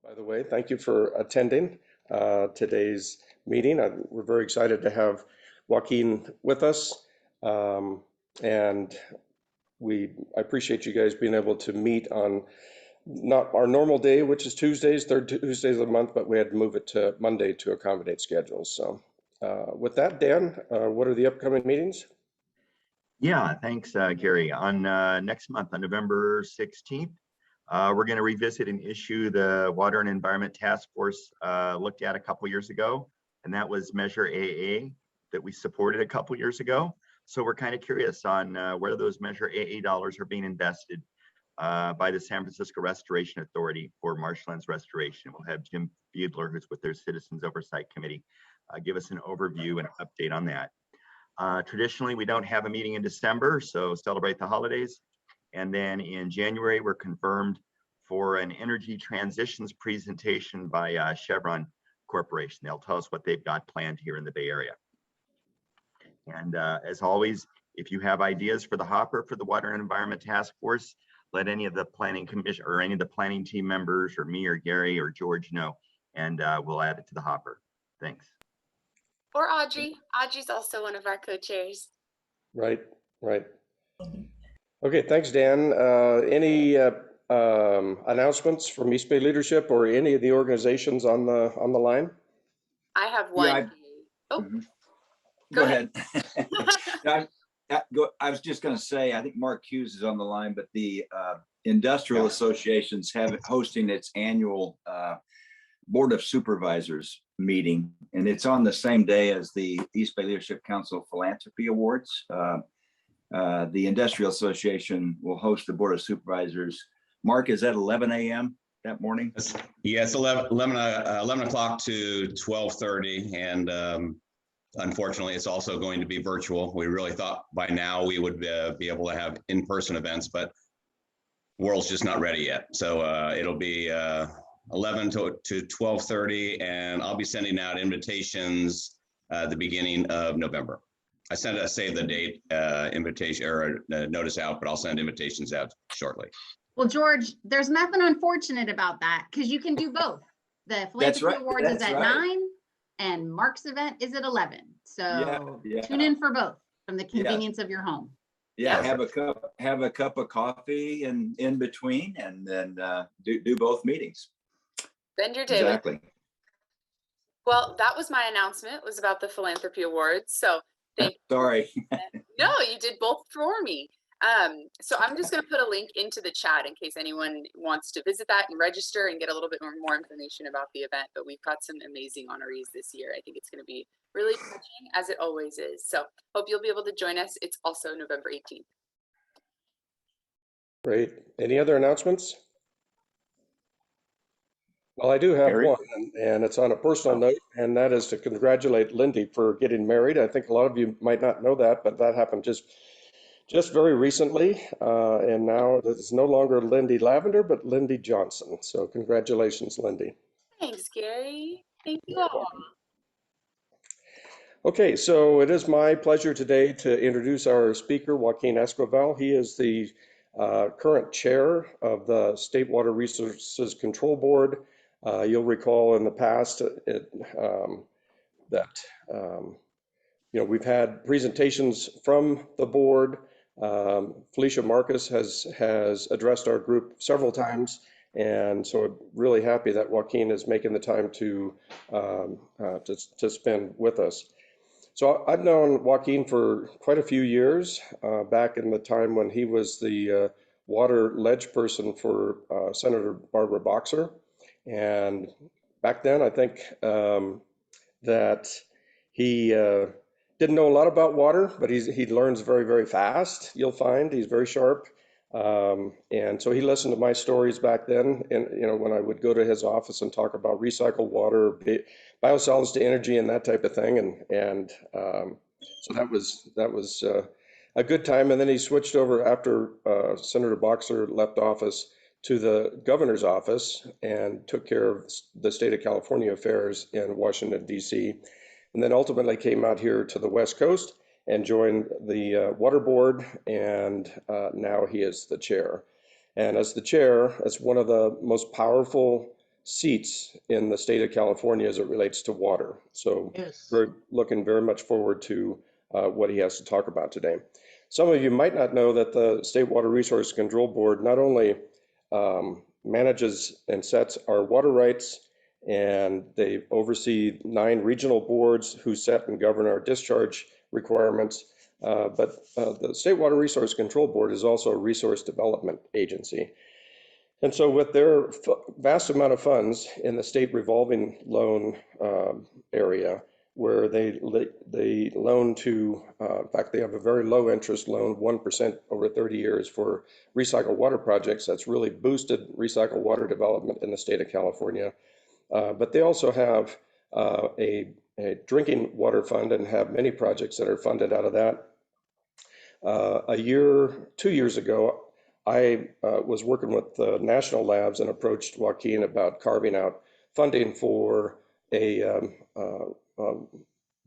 by the way. Thank you for attending today's meeting. We're very excited to have Joaquin with us. And I appreciate you guys being able to meet on not our normal day, which is Tuesdays, third Tuesdays of the month, but we had to move it to Monday to accommodate schedules. So with that, Dan, what are the upcoming meetings? Yeah, thanks, Gary. On next month, on November 16th, we're going to revisit an issue the Water and Environment Task Force looked at a couple years ago, and that was Measure AA that we supported a couple years ago. So we're kind of curious on where those Measure AA dollars are being invested by the San Francisco Restoration Authority for marshlands restoration. We'll have Jim Fiedler, who's with their Citizens Oversight Committee, give us an overview and update on that. Traditionally, we don't have a meeting in December, so celebrate the holidays. And then in January, we're confirmed for an energy transitions presentation by Chevron Corporation. They'll tell us what they've got planned here in the Bay Area. And as always, if you have ideas for the hopper for the Water and Environment Task Force, let any of the planning commission or any of the planning team members or me or Gary or George know, and we'll add it to the hopper. Thanks. Or Audrey. Audrey's also one of our co-chairs. Right. Okay, thanks, Dan. Any announcements from East Bay leadership or any of the organizations on the line? I have one. Yeah, go ahead. I was just going to say, I think Mark Hughes is on the line, but the Industrial Association's hosting its annual Board of Supervisors meeting, and it's on the same day as the East Bay Leadership Council Philanthropy Awards. The Industrial Association will host the Board of Supervisors. Mark, is that 11 a.m. that morning? Yeah, it's 11 o'clock to 12:30, and unfortunately, it's also going to be virtual. We really thought by now we would be able to have in-person events, but the world's just not ready yet. So it'll be 11 to 12:30, and I'll be sending out invitations at the beginning of November. I sent a save the date invitation or notice out, but I'll send invitations out shortly. Well, George, there's nothing unfortunate about that because you can do both. The Philanthropy Awards is at 9 and Mark's event is at 11. So tune in for both from the convenience of your home. Yeah, have a cup of coffee in between, and then do both meetings. Spend your day. Exactly. Well, that was my announcement. It was about the Philanthropy Awards. So thank you. Sorry. No, you did both for me. So I'm just going to put a link into the chat in case anyone wants to visit that and register and get a little bit more information about the event. But we've got some amazing honorees this year. I think it's going to be really touching, as it always is. So hope you'll be able to join us. It's also November 18th. Great. Any other announcements? Well, I do have one, and it's on a personal note, and that is to congratulate Lindy for getting married. I think a lot of you might not know that, but that happened just very recently, and now it's no longer Lindy Lavender, but Lindy Johnson. So congratulations, Lindy. Thanks, Gary. Thank you all. Okay, so it is my pleasure today to introduce our speaker, Joaquin Esquivel. He is the current chair of the State Water Resources Control Board. You'll recall in the past that we've had presentations from the board. Felicia Marcus has addressed our group several times, and so I'm really happy that Joaquin is making the time to spend with us. So I've known Joaquin for quite a few years, back in the time when he was the water ledge person for Senator Barbara Boxer. And back then, I think that he didn't know a lot about water, but he learns very, very fast. You'll find he's very sharp. And so he listened to my stories back then, and when I would go to his office and talk about recycled water, biosolids to energy, and that type of thing. And so that was a good time. And then he switched over after Senator Boxer left office to the governor's office and took care of the state of California affairs in Washington, D.C. And then ultimately came out here to the West Coast and joined the water board, and now he is the chair. And as the chair, it's one of the most powerful seats in the state of California as it relates to water. So we're looking very much forward to what he has to talk about today. Some of you might not know that the State Water Resource Control Board not only manages and sets our water rights, and they oversee 9 regional boards who set and govern our discharge requirements, but the State Water Resource Control Board is also a resource development agency. And so with their vast amount of funds in the state revolving loan area, where they loan to, in fact, they have a very low interest loan, 1% over 30 years for recycled water projects. That's really boosted recycled water development in the state of California. But they also have a drinking water fund and have many projects that are funded out of that. 2 years ago, I was working with the national labs and approached Joaquin about carving out funding for a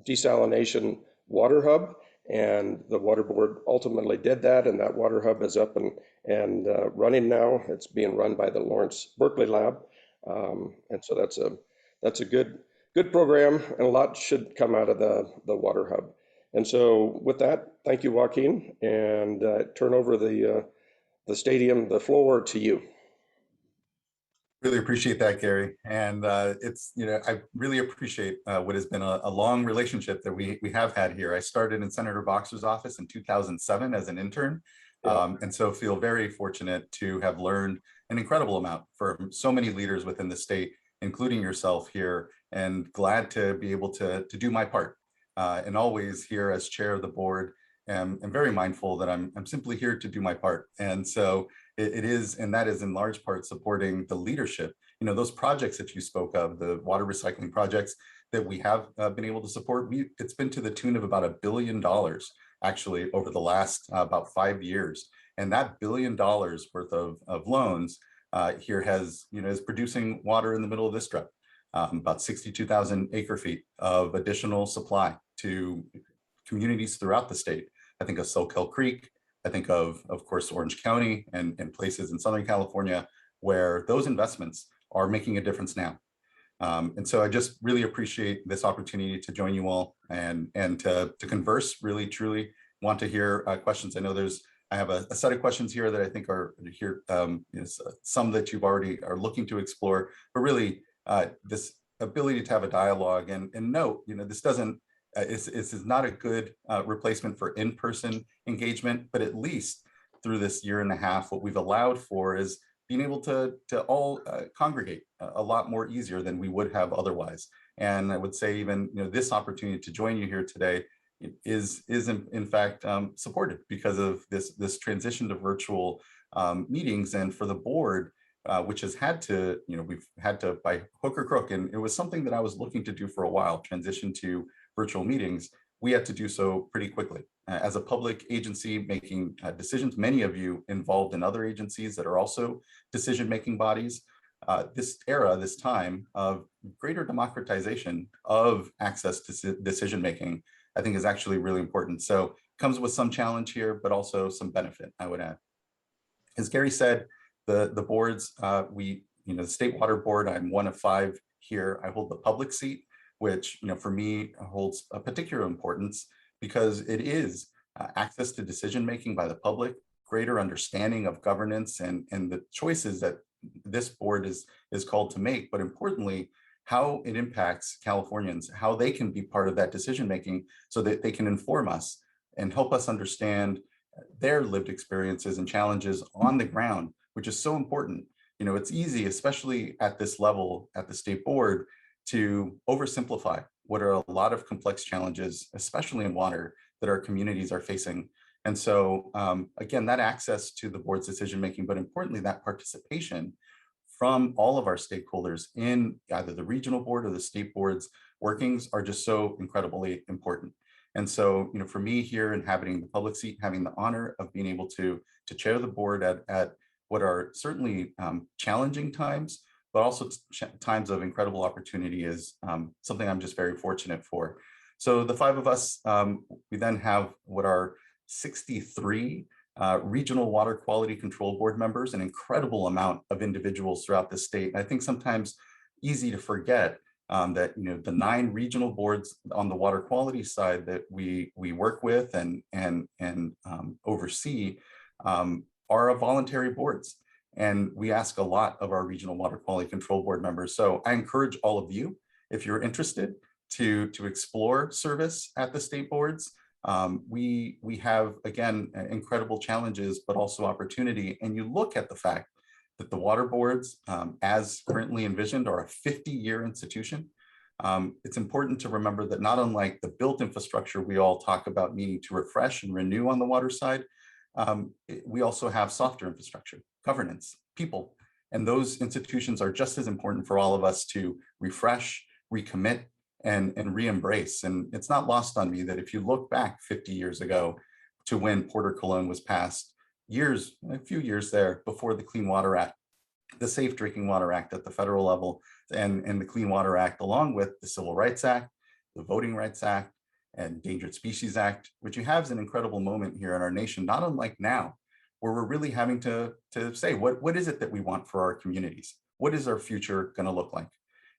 desalination water hub, and the water board ultimately did that, and that water hub is up and running now. It's being run by the Lawrence Berkeley lab, and so that's a good program, and a lot should come out of the water hub. And so with that, thank you, Joaquin, and turn over the floor to you. Really appreciate that, Gary. And it's, I really appreciate what has been a long relationship that we have had here. I started in Senator Boxer's office in 2007 as an intern. And so feel very fortunate to have learned an incredible amount from so many leaders within the state, including yourself here, and glad to be able to do my part. And always here as chair of the board, I'm very mindful that I'm simply here to do my part. And so it is, and that is in large part supporting the leadership. Those projects that you spoke of, the water recycling projects that we have been able to support, it's been to the tune of about $1 billion actually over the last about 5 years. And that $1 billion worth of loans here is producing water in the middle of this strip, about 62,000 acre feet of additional supply to communities throughout the state. I think of Soquel Creek. I think of course, Orange County and places in Southern California where those investments are making a difference now. And so I just really appreciate this opportunity to join you all and to converse. Really, truly want to hear questions. I know I have a set of questions here that I think are here, some that you've already are looking to explore, but really this ability to have a dialogue and note, this doesn't, this is not a good replacement for in-person engagement, but at least through this year and a half, what we've allowed for is being able to all congregate a lot more easier than we would have otherwise. And I would say even this opportunity to join you here today is in fact supported because of this transition to virtual meetings. And for the board, which has had to, we've had to by hook or crook, and it was something that I was looking to do for a while, transition to virtual meetings. We had to do so pretty quickly. As a public agency making decisions, many of you involved in other agencies that are also decision-making bodies, this time of greater democratization of access to decision-making, I think is actually really important. So comes with some challenge here, but also some benefit, I would add. As Gary said, the boards, the State Water Board, I'm one of 5 here. I hold the public seat, which for me holds a particular importance because it is access to decision-making by the public, greater understanding of governance and the choices that this board is called to make, but importantly, how it impacts Californians, how they can be part of that decision-making so that they can inform us and help us understand their lived experiences and challenges on the ground, which is so important. It's easy, especially at this level at the state board, to oversimplify what are a lot of complex challenges, especially in water, that our communities are facing. And so again, that access to the board's decision-making, but importantly, that participation from all of our stakeholders in either the regional board or the state board's workings are just so incredibly important. And so, for me here inhabiting the public seat, having the honor of being able to chair the board at what are certainly challenging times, but also times of incredible opportunity is something I'm just very fortunate for. So the 5 of us, we then have what are 63 regional water quality control board members, an incredible amount of individuals throughout the state. And I think sometimes easy to forget that the 9 regional boards on the water quality side that we work with and oversee are voluntary boards. And we ask a lot of our regional water quality control board members. So I encourage all of you, if you're interested, to explore service at the state boards. We have, again, incredible challenges, but also opportunity. And you look at the fact that the water boards, as currently envisioned, are a 50-year institution. It's important to remember that not unlike the built infrastructure we all talk about needing to refresh and renew on the water side, we also have softer infrastructure, governance, people. And those institutions are just as important for all of us to refresh, recommit, and re-embrace. And it's not lost on me that if you look back 50 years ago to when Porter Cologne was passed, a few years there before the Clean Water Act, the Safe Drinking Water Act at the federal level, and the Clean Water Act, along with the Civil Rights Act, the Voting Rights Act, and Endangered Species Act. What you have is an incredible moment here in our nation, not unlike now, where we're really having to say, what is it that we want for our communities? What is our future going to look like?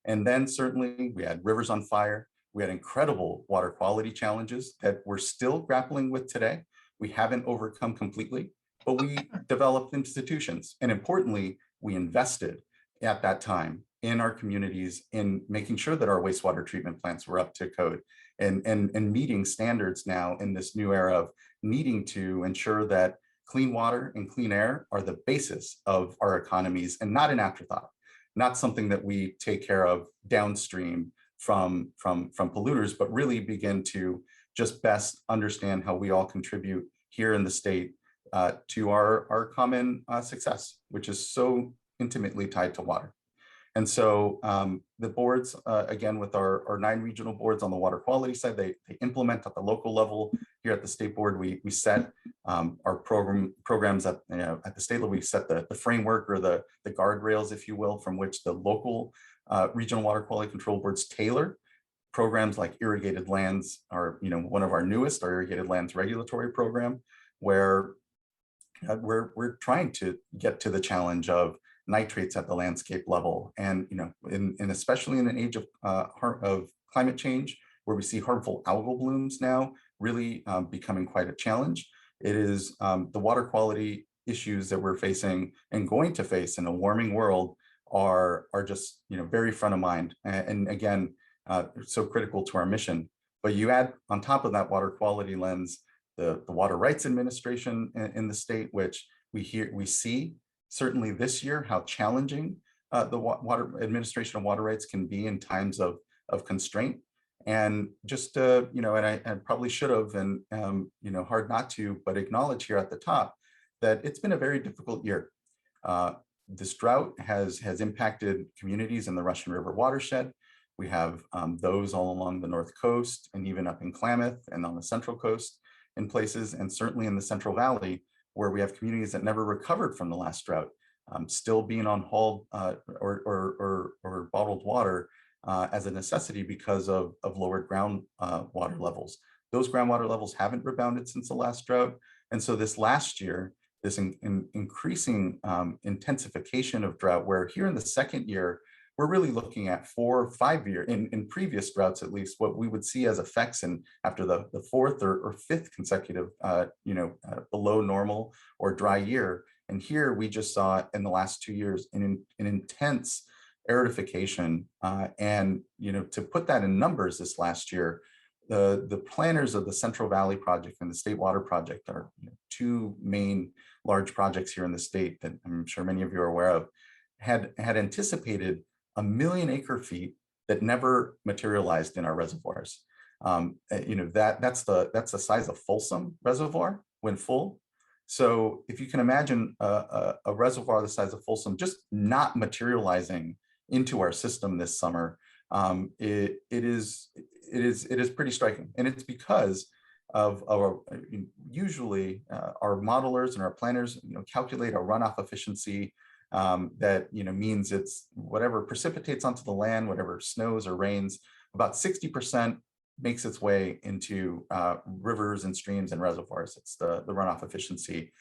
And then certainly we had rivers on fire. We had incredible water quality challenges that we're still grappling with today. We haven't overcome completely, but we developed institutions. And importantly, we invested at that time in our communities in making sure that our wastewater treatment plants were up to code and meeting standards now in this new era of needing to ensure that clean water and clean air are the basis of our economies and not an afterthought, not something that we take care of downstream from polluters, but really begin to just best understand how we all contribute here in the state to our common success, which is so intimately tied to water. And so the boards, again, with our 9 regional boards on the water quality side, they implement at the local level. Here at the state board, we set our programs at the state level. We set the framework or the guardrails, if you will, from which the local regional water quality control boards tailor programs like irrigated lands are, one of our newest, our irrigated lands regulatory program, where we're trying to get to the challenge of nitrates at the landscape level. And, and especially in an age of climate change, where we see harmful algal blooms now really becoming quite a challenge. It is the water quality issues that we're facing and going to face in a warming world are just, very front of mind. And again, so critical to our mission. But you add on top of that water quality lens, the Water Rights Administration in the state, which we see certainly this year how challenging the water administration of water rights can be in times of constraint. And just and I probably should have, and hard not to, but acknowledge here at the top that it's been a very difficult year. This drought has impacted communities in the Russian River watershed. We have those all along the North Coast and even up in Klamath and on the Central Coast in places, and certainly in the Central Valley, where we have communities that never recovered from the last drought, still being on hauled or bottled water as a necessity because of lowered groundwater levels. Those groundwater levels haven't rebounded since the last drought. And so this last year, this increasing intensification of drought, where here in the second year, we're really looking at 4 or 5 year, in previous droughts at least, what we would see as effects after the 4th or 5th consecutive, below normal or dry year. And here we just saw in the last 2 years an intense aridification. And to put that in numbers, this last year, the planners of the Central Valley Project and the State Water Project are 2 main large projects here in the state that I'm sure many of you are aware of, had anticipated 1 million acre feet that never materialized in our reservoirs. That's the size of Folsom Reservoir when full. So if you can imagine a reservoir the size of Folsom just not materializing into our system this summer, it is pretty striking. And it's because of usually our modelers and our planners calculate a runoff efficiency that means it's whatever precipitates onto the land, whatever snows or rains, about 60% makes its way into rivers and streams and reservoirs. It's the runoff efficiency.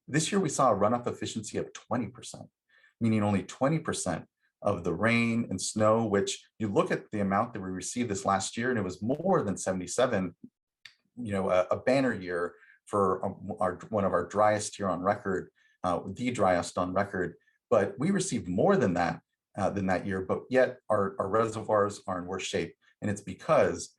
This year we saw a runoff efficiency of 20%, meaning only 20% of the rain and snow, which you look at the amount that we received this last year, and it was more than 77, a banner year for one of our driest year on record, the driest on record. But we received more than that year, but yet our reservoirs are in worse shape. And it's because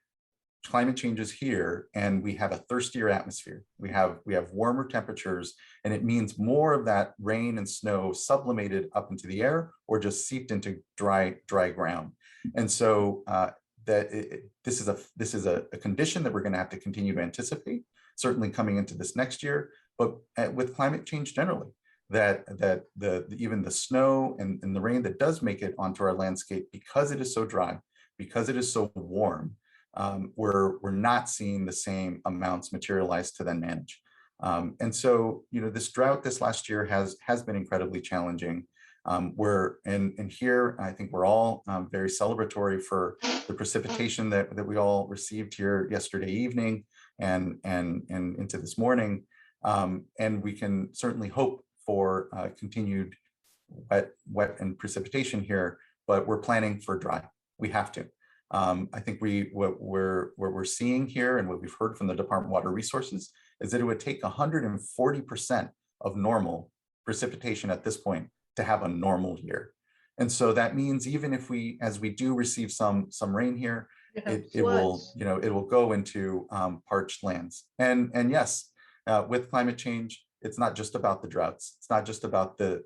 climate change is here and we have a thirstier atmosphere. We have warmer temperatures, and it means more of that rain and snow sublimated up into the air or just seeped into dry ground. And so this is a condition that we're going to have to continue to anticipate, certainly coming into this next year, but with climate change generally, that even the snow and the rain that does make it onto our landscape, because it is so dry, because it is so warm, we're not seeing the same amounts materialize to then manage. And so, this drought this last year has been incredibly challenging. And here, I think we're all very celebratory for the precipitation that we all received here yesterday evening and into this morning. And we can certainly hope for continued wet and precipitation here, but we're planning for dry. We have to. I think what we're seeing here and what we've heard from the Department of Water Resources is that it would take 140% of normal precipitation at this point to have a normal year. And so that means even if as we do receive some rain here, it will go into parched lands. And yes, with climate change, it's not just about the droughts. It's not just about the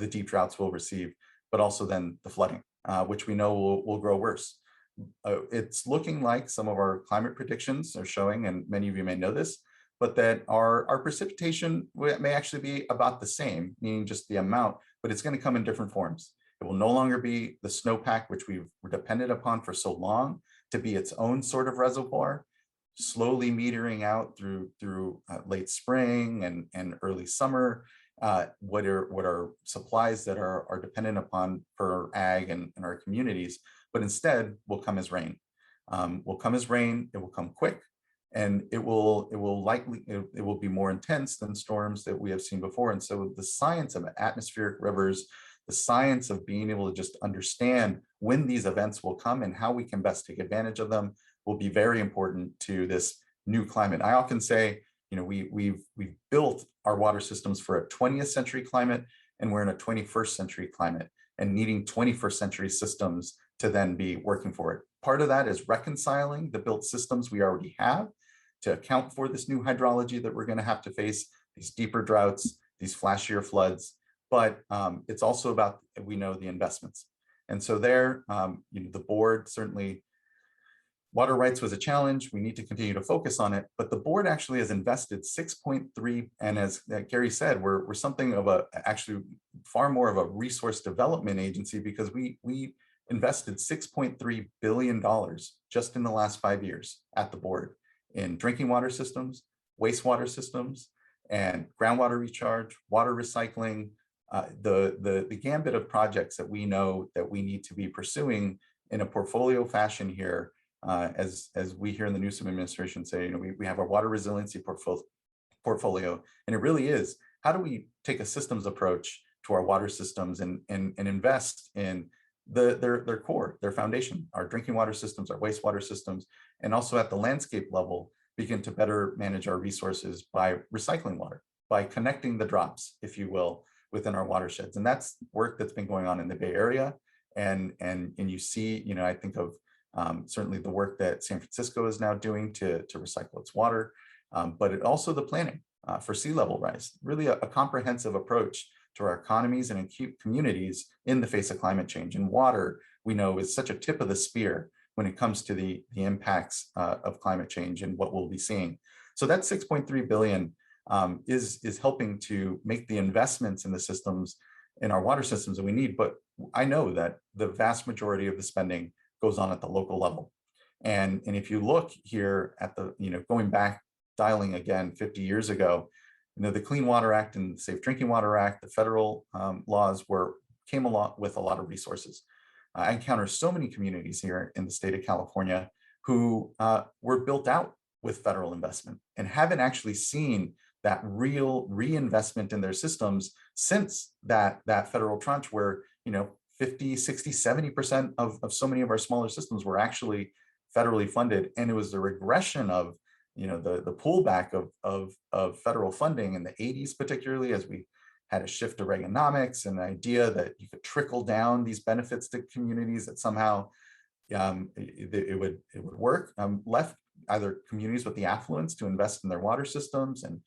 deep droughts we'll receive, but also then the flooding, which we know will grow worse. It's looking like some of our climate predictions are showing, and many of you may know this, but that our precipitation may actually be about the same, meaning just the amount, but it's going to come in different forms. It will no longer be the snowpack, which we've depended upon for so long to be its own sort of reservoir, slowly metering out through late spring and early summer. What are supplies that are dependent upon for ag and our communities, but instead will come as rain. It will come quick, and it will be more intense than storms that we have seen before. And so the science of atmospheric rivers, the science of being able to just understand when these events will come and how we can best take advantage of them will be very important to this new climate. I often say, we've built our water systems for a 20th century climate, and we're in a 21st century climate and needing 21st century systems to then be working for it. Part of that is reconciling the built systems we already have to account for this new hydrology that we're going to have to face, these deeper droughts, these flashier floods. But it's also about, we know, the investments. And so there, the board certainly, water rights was a challenge. We need to continue to focus on it, but the board actually has invested 6.3, and as Gary said, we're something of actually far more of a resource development agency, because we invested $6.3 billion just in the last 5 years at the board in drinking water systems, wastewater systems, and groundwater recharge, water recycling, the gambit of projects that we know that we need to be pursuing in a portfolio fashion here. As we here in the Newsom administration say, we have our water resiliency portfolio, and it really is, how do we take a systems approach to our water systems and invest in their core, their foundation, our drinking water systems, our wastewater systems, and also at the landscape level, begin to better manage our resources by recycling water, by connecting the drops, if you will, within our watersheds. And that's work that's been going on in the Bay Area. And you see, I think of certainly the work that San Francisco is now doing to recycle its water, but it also the planning for sea level rise, really a comprehensive approach to our economies and communities in the face of climate change. And water, we know, is such a tip of the spear when it comes to the impacts of climate change and what we'll be seeing. So that 6.3 billion is helping to make the investments in the systems, in our water systems that we need. But I know that the vast majority of the spending goes on at the local level. And if you look here at the, going back, dialing again 50 years ago, the Clean Water Act and the Safe Drinking Water Act, the federal laws came along with a lot of resources. I encounter so many communities here in the state of California who were built out with federal investment and haven't actually seen that real reinvestment in their systems since that federal tranche where, 50, 60, 70% of so many of our smaller systems were actually federally funded. And it was the regression of, the pullback of federal funding in the 80s, particularly as we had a shift to Reaganomics and the idea that you could trickle down these benefits to communities, that somehow it would work. Left either communities with the affluence to invest in their water systems and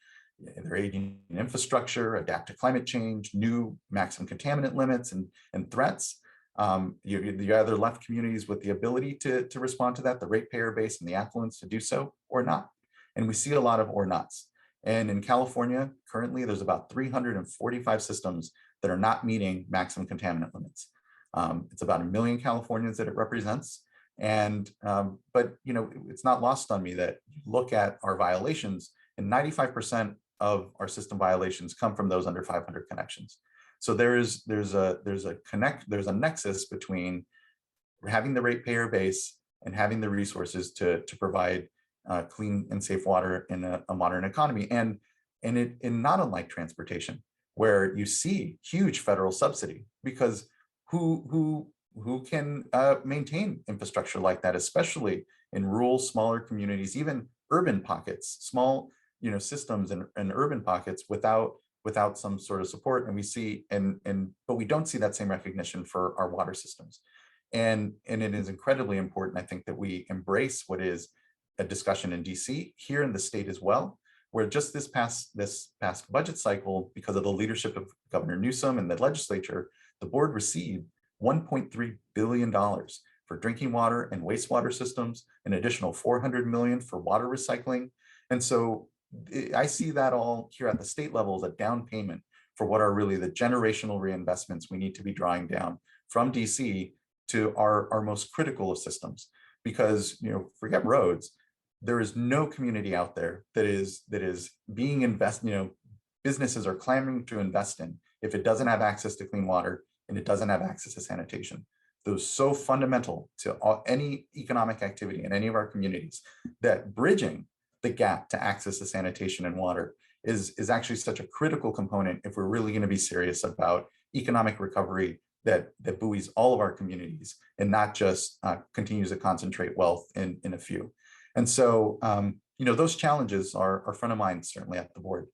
their aging infrastructure, adapt to climate change, new maximum contaminant limits and threats. You either left communities with the ability to respond to that, the ratepayer base and the affluence to do so, or not. And we see a lot of or nots. And in California, currently, there's about 345 systems that are not meeting maximum contaminant limits. It's about 1 million Californians that it represents. And, but, it's not lost on me that you look at our violations and 95% of our system violations come from those under 500 connections. So there's a nexus between having the ratepayer base and having the resources to provide clean and safe water in a modern economy. And not unlike transportation, where you see huge federal subsidy, because who can maintain infrastructure like that, especially in rural, smaller communities, even urban pockets, small systems and urban pockets without some sort of support. And we see but we don't see that same recognition for our water systems. And it is incredibly important, I think, that we embrace what is a discussion in DC, here in the state as well, where just this past budget cycle, because of the leadership of Governor Newsom and the legislature, the board received $1.3 billion for drinking water and wastewater systems, an additional $400 million for water recycling. And so I see that all here at the state level as a down payment for what are really the generational reinvestments we need to be drawing down from DC to our most critical of systems. Because, forget roads, there is no community out there that is being invested, businesses are clamoring to invest in if it doesn't have access to clean water and it doesn't have access to sanitation. Those so fundamental to any economic activity in any of our communities, that bridging the gap to access to sanitation and water is actually such a critical component if we're really going to be serious about economic recovery that buoys all of our communities and not just continues to concentrate wealth in a few. And so, those challenges are front of mind, certainly at the board,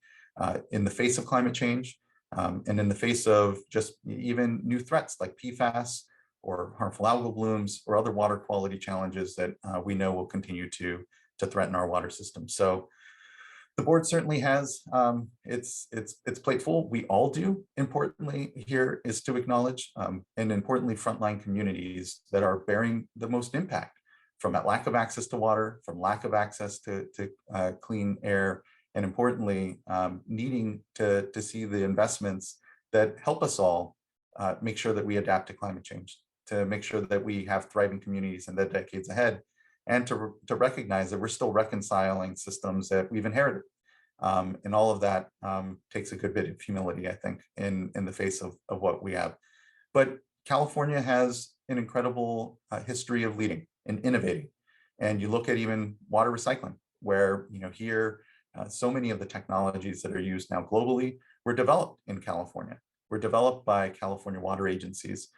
in the face of climate change and in the face of just even new threats like PFAS or harmful algal blooms or other water quality challenges that we know will continue to threaten our water system. So the board certainly has its plate full. We all do. Importantly here is to acknowledge and importantly frontline communities that are bearing the most impact from that lack of access to water, from lack of access to clean air, and importantly, needing to see the investments that help us all make sure that we adapt to climate change, to make sure that we have thriving communities in the decades ahead, and to recognize that we're still reconciling systems that we've inherited. And all of that takes a good bit of humility, I think, in the face of what we have. But California has an incredible history of leading and innovating. And you look at even water recycling, where here, so many of the technologies that are used now globally were developed in California. Were developed by California water agencies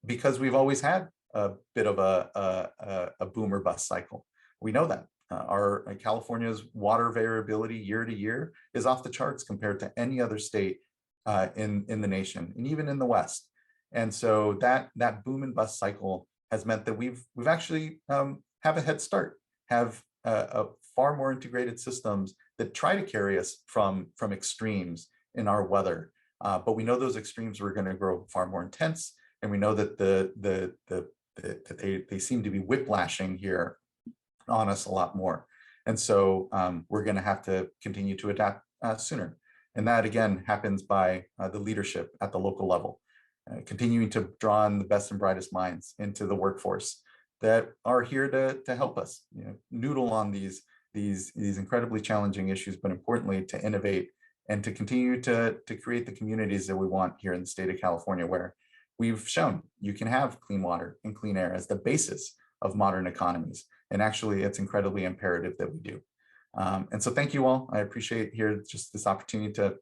because we've always had a bit of a boom or bust cycle. We know that. California's water variability year to year is off the charts compared to any other state in the nation and even in the West. And so that boom and bust cycle has meant that we've actually have a head start, have a far more integrated systems that try to carry us from extremes in our weather. But we know those extremes were going to grow far more intense, and we know that they seem to be whiplashing here on us a lot more. And so we're going to have to continue to adapt sooner. And that again happens by the leadership at the local level, continuing to draw on the best and brightest minds into the workforce that are here to help us, noodle on these incredibly challenging issues, but importantly to innovate and to continue to create the communities that we want here in the state of California, where we've shown you can have clean water and clean air as the basis of modern economies. And actually, it's incredibly imperative that we do. And so thank you all. I appreciate here just this opportunity to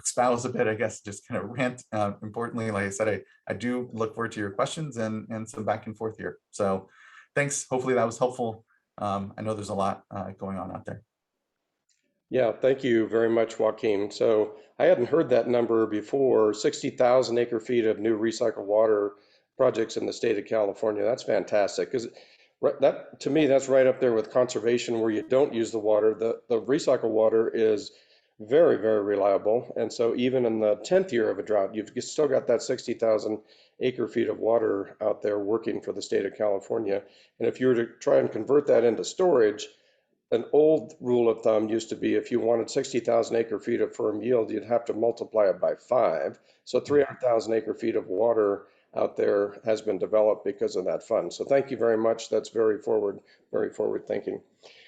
espouse a bit, I guess, just kind of rant. Importantly, like I said, I do look forward to your questions and some back and forth here. So thanks. Hopefully that was helpful. I know there's a lot going on out there. Yeah, thank you very much, Joaquin. So I hadn't heard that number before, 60,000 acre feet of new recycled water projects in the state of California. That's fantastic, because that, to me, that's right up there with conservation where you don't use the water. The recycled water is very, very reliable. And so even in the 10th year of a drought, you've still got that 60,000 acre feet of water out there working for the state of California. And if you were to try and convert that into storage, an old rule of thumb used to be if you wanted 60,000 acre feet of firm yield, you'd have to multiply it by 5. So 300,000 acre feet of water out there has been developed because of that fund. So thank you very much. That's very forward thinking.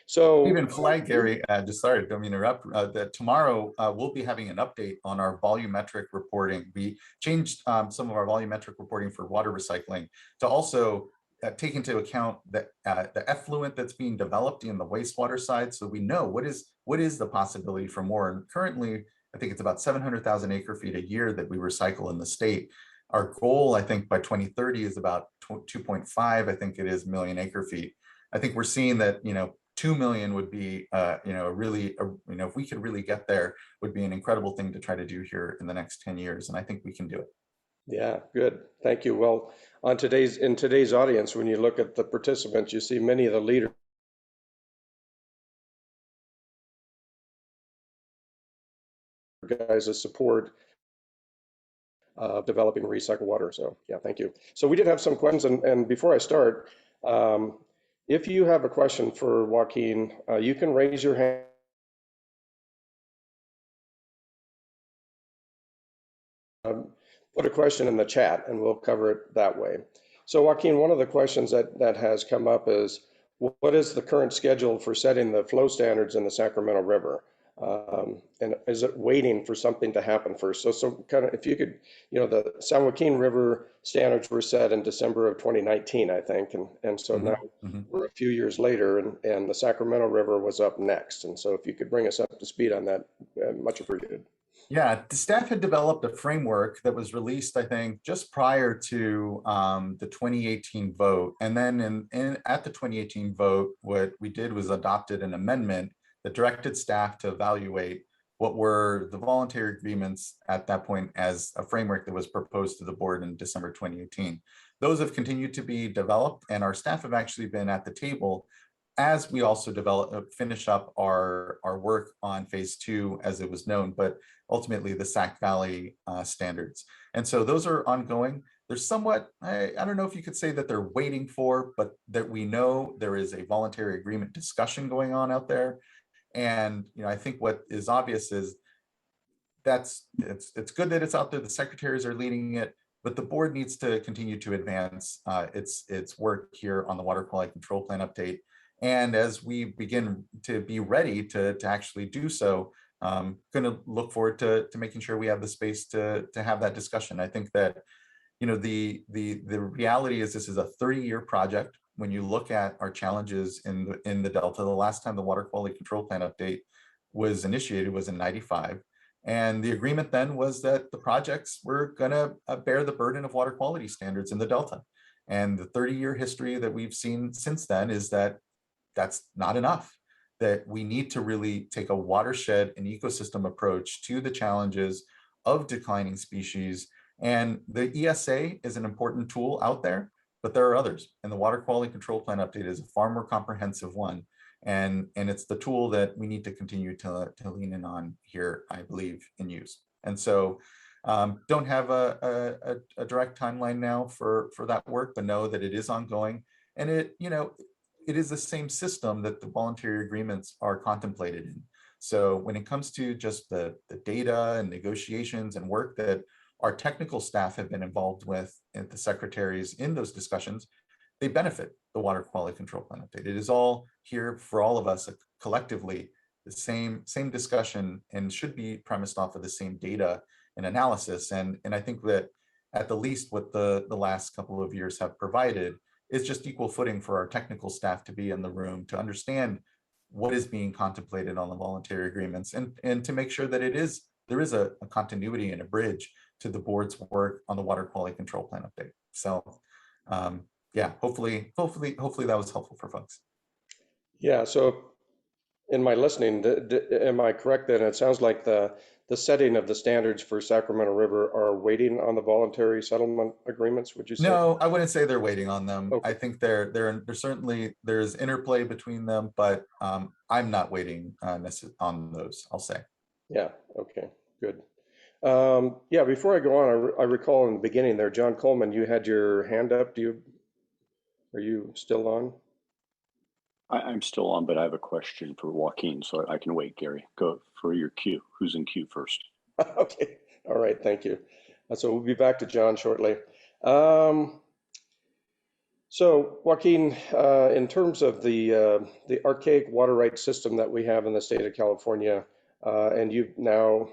So even flag, Gary, just sorry, don't mean to interrupt, that tomorrow we'll be having an update on our volumetric reporting. We changed some of our volumetric reporting for water recycling to also take into account the effluent that's being developed in the wastewater side. So we know what is the possibility for more. And currently, I think it's about 700,000 acre feet a year that we recycle in the state. Our goal, I think by 2030 is about 2.5, I think it is, million acre feet. I think we're seeing that, 2 million would be, if we could really get there, would be an incredible thing to try to do here in the next 10 years. And I think we can do it. Yeah, good. Thank you. Well, in today's audience, when you look at the participants, you see many of the leaders guys that support developing recycled water. So yeah, thank you. So we did have some questions, and before I start, if you have a question for Joaquin, you can raise your hand. Put a question in the chat and we'll cover it that way. So Joaquin, one of the questions that has come up is, what is the current schedule for setting the flow standards in the Sacramento River? And is it waiting for something to happen first? So kind of, if you could, the San Joaquin River standards were set in December of 2019, I think. And so now we're a few years later and the Sacramento River was up next. And so if you could bring us up to speed on that, much appreciated. Yeah, the staff had developed a framework that was released, I think, just prior to the 2018 vote. And then at the 2018 vote, what we did was adopted an amendment that directed staff to evaluate what were the voluntary agreements at that point as a framework that was proposed to the board in December 2018. Those have continued to be developed, and our staff have actually been at the table as we also finish up our work on phase 2, as it was known, but ultimately the Sac Valley standards. And so those are ongoing. There's somewhat, I don't know if you could say that they're waiting for, but that we know there is a voluntary agreement discussion going on out there. And I think what is obvious is it's good that it's out there. The secretaries are leading it, but the board needs to continue to advance its work here on the water quality control plan update. And as we begin to be ready to actually do so, going to look forward to making sure we have the space to have that discussion. I think that, the reality is this is a 30-year project. When you look at our challenges in the Delta, the last time the water quality control plan update was initiated was in '95. And the agreement then was that the projects were going to bear the burden of water quality standards in the Delta. And the 30-year history that we've seen since then is that that's not enough, that we need to really take a watershed and ecosystem approach to the challenges of declining species. And the ESA is an important tool out there, but there are others. And the water quality control plan update is a far more comprehensive one. And it's the tool that we need to continue to lean in on here, I believe, in use. And so don't have a direct timeline now for that work, but know that it is ongoing. And it is the same system that the voluntary agreements are contemplated in. So when it comes to just the data and negotiations and work that our technical staff have been involved with and the secretaries in those discussions, they benefit the water quality control plan update. It is all here for all of us collectively, the same discussion, and should be premised off of the same data and analysis. And I think that at the least what the last couple of years have provided it's just equal footing for our technical staff to be in the room to understand what is being contemplated on the voluntary agreements, and to make sure that there is a continuity and a bridge to the board's work on the water quality control plan update. So yeah, hopefully that was helpful for folks. Yeah, so in my listening, am I correct then? It sounds like the setting of the standards for Sacramento River are waiting on the voluntary settlement agreements, would you say? No, I wouldn't say they're waiting on them. Okay. I think they're certainly, there's interplay between them, but I'm not waiting on those, I'll say. Yeah, okay, good. Yeah, before I go on, I recall in the beginning there, John Coleman, you had your hand up. Are you still on? I'm still on, but I have a question for Joaquin, so I can wait, Gary. Go for your queue. Who's in queue first? Okay, all right, thank you. So we'll be back to John shortly. So Joaquin, in terms of the archaic water rights system that we have in the state of California, and you've now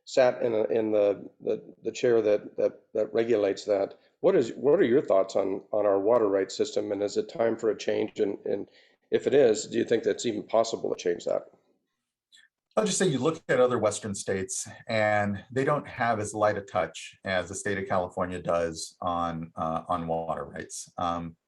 sat in the chair that regulates that. What are your thoughts on our water rights system, and is it time for a change? And if it is, do you think that's even possible to change that? I'll just say you look at other Western states and they don't have as light a touch as the state of California does on water rights.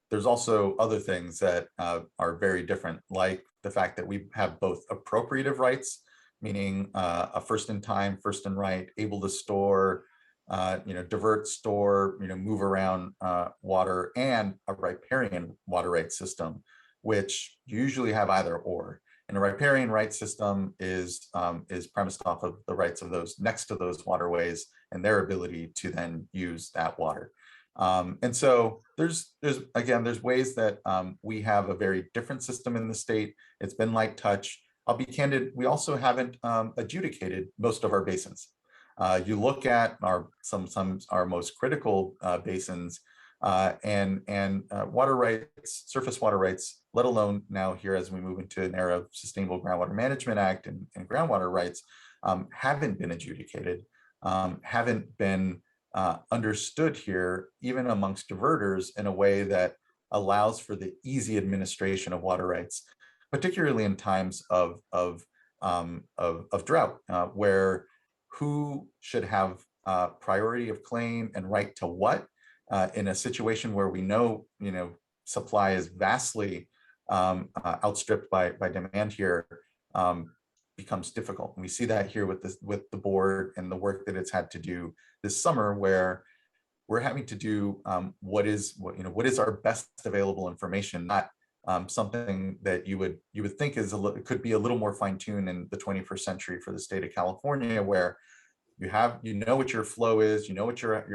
There's also other things that are very different, like the fact that we have both appropriative rights, meaning a first in time, first in right, able to store, divert, store, move around water, and a riparian water rights system, which usually have either or. And a riparian rights system is premised off of the rights of those next to those waterways and their ability to then use that water. And so there's ways that we have a very different system in the state. It's been light touch. I'll be candid, we also haven't adjudicated most of our basins. You look at our most critical basins and water rights, surface water rights, let alone now here as we move into an era of Sustainable Groundwater Management Act and groundwater rights, haven't been adjudicated, haven't been understood here, even amongst diverters, in a way that allows for the easy administration of water rights, particularly in times of drought, where who should have priority of claim and right to what in a situation where we know supply is vastly outstripped by demand here, becomes difficult. And we see that here with the board and the work that it's had to do this summer, where we're having to do what is our best available information, not something that you would think could be a little more fine-tuned in the 21st century for the state of California, where you know what your flow is, you know what your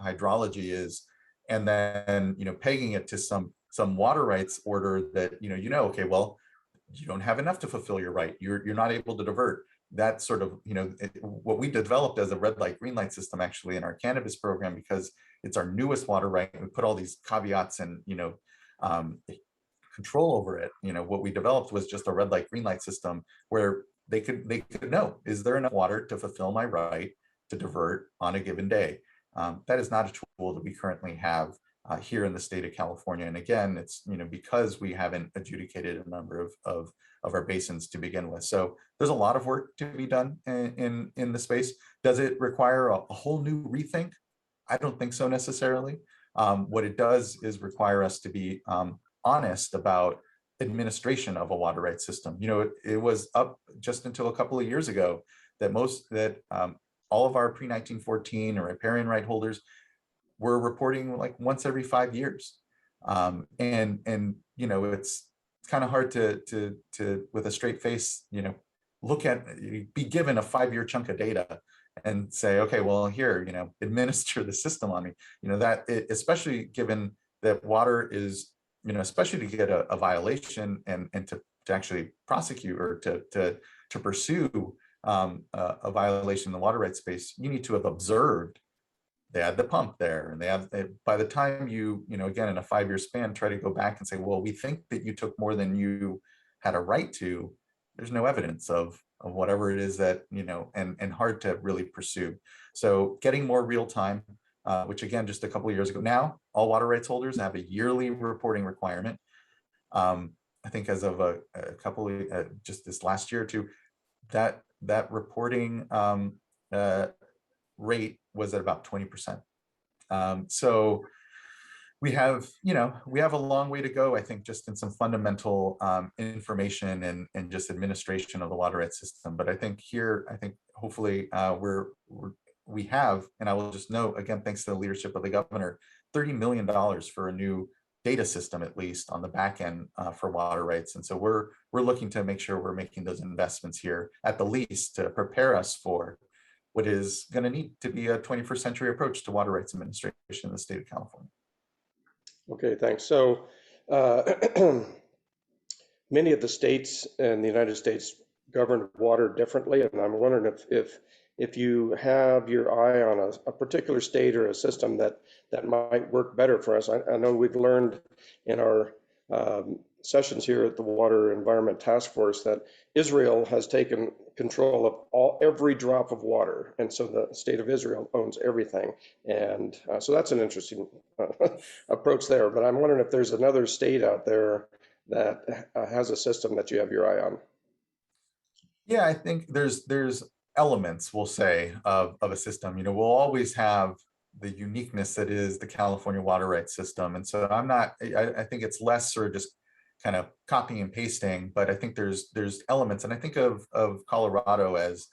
hydrology is, and then pegging it to some water rights order that okay, well, you don't have enough to fulfill your right, you're not able to divert. That sort of what we developed as a red light green light system actually in our cannabis program, because it's our newest water right, we put all these caveats and control over it. What we developed was just a red light green light system where they could know, is there enough water to fulfill my right to divert on a given day? That is not a tool that we currently have here in the state of California. And again, it's because we haven't adjudicated a number of our basins to begin with. So there's a lot of work to be done in the space. Does it require a whole new rethink? I don't think so necessarily. What it does is require us to be honest about administration of a water rights system. It was up just until a couple of years ago that all of our pre-1914 or riparian right holders were reporting like once every 5 years. It's kind of hard to with a straight face, be given a 5-year chunk of data and say, okay, well, here, administer the system on me. Especially given that water is, especially to get a violation and to actually prosecute or to pursue a violation in the water rights space, you need to have observed they had the pump there, and by the time again, in a 5-year span, try to go back and say, well, we think that you took more than you had a right to. There's no evidence of whatever it is that, and hard to really pursue. So getting more real time, which again, just a couple of years ago now, all water rights holders have a yearly reporting requirement. I think as of a couple of, just this last year or two, that reporting rate was at about 20%. So we have a long way to go, I think, just in some fundamental information and just administration of the water rights system. But I think hopefully we have, and I will just note again, thanks to the leadership of the governor, $30 million for a new data system, at least on the back end for water rights. And so we're looking to make sure we're making those investments here at the least to prepare us for what is going to need to be a 21st century approach to water rights administration in the state of California. Okay, thanks. So many of the states in the United States govern water differently, and I'm wondering if you have your eye on a particular state or a system that might work better for us. I know we've learned in our sessions here at the Water Environment Task Force that Israel has taken control of every drop of water, and so the state of Israel owns everything, and so that's an interesting approach there. But I'm wondering if there's another state out there that has a system that you have your eye on. Yeah, I think there's elements, we'll say, of a system. We'll always have the uniqueness that is the California water rights system, and so I think it's less sort of just kind of copying and pasting, but I think there's elements, and I think of Colorado as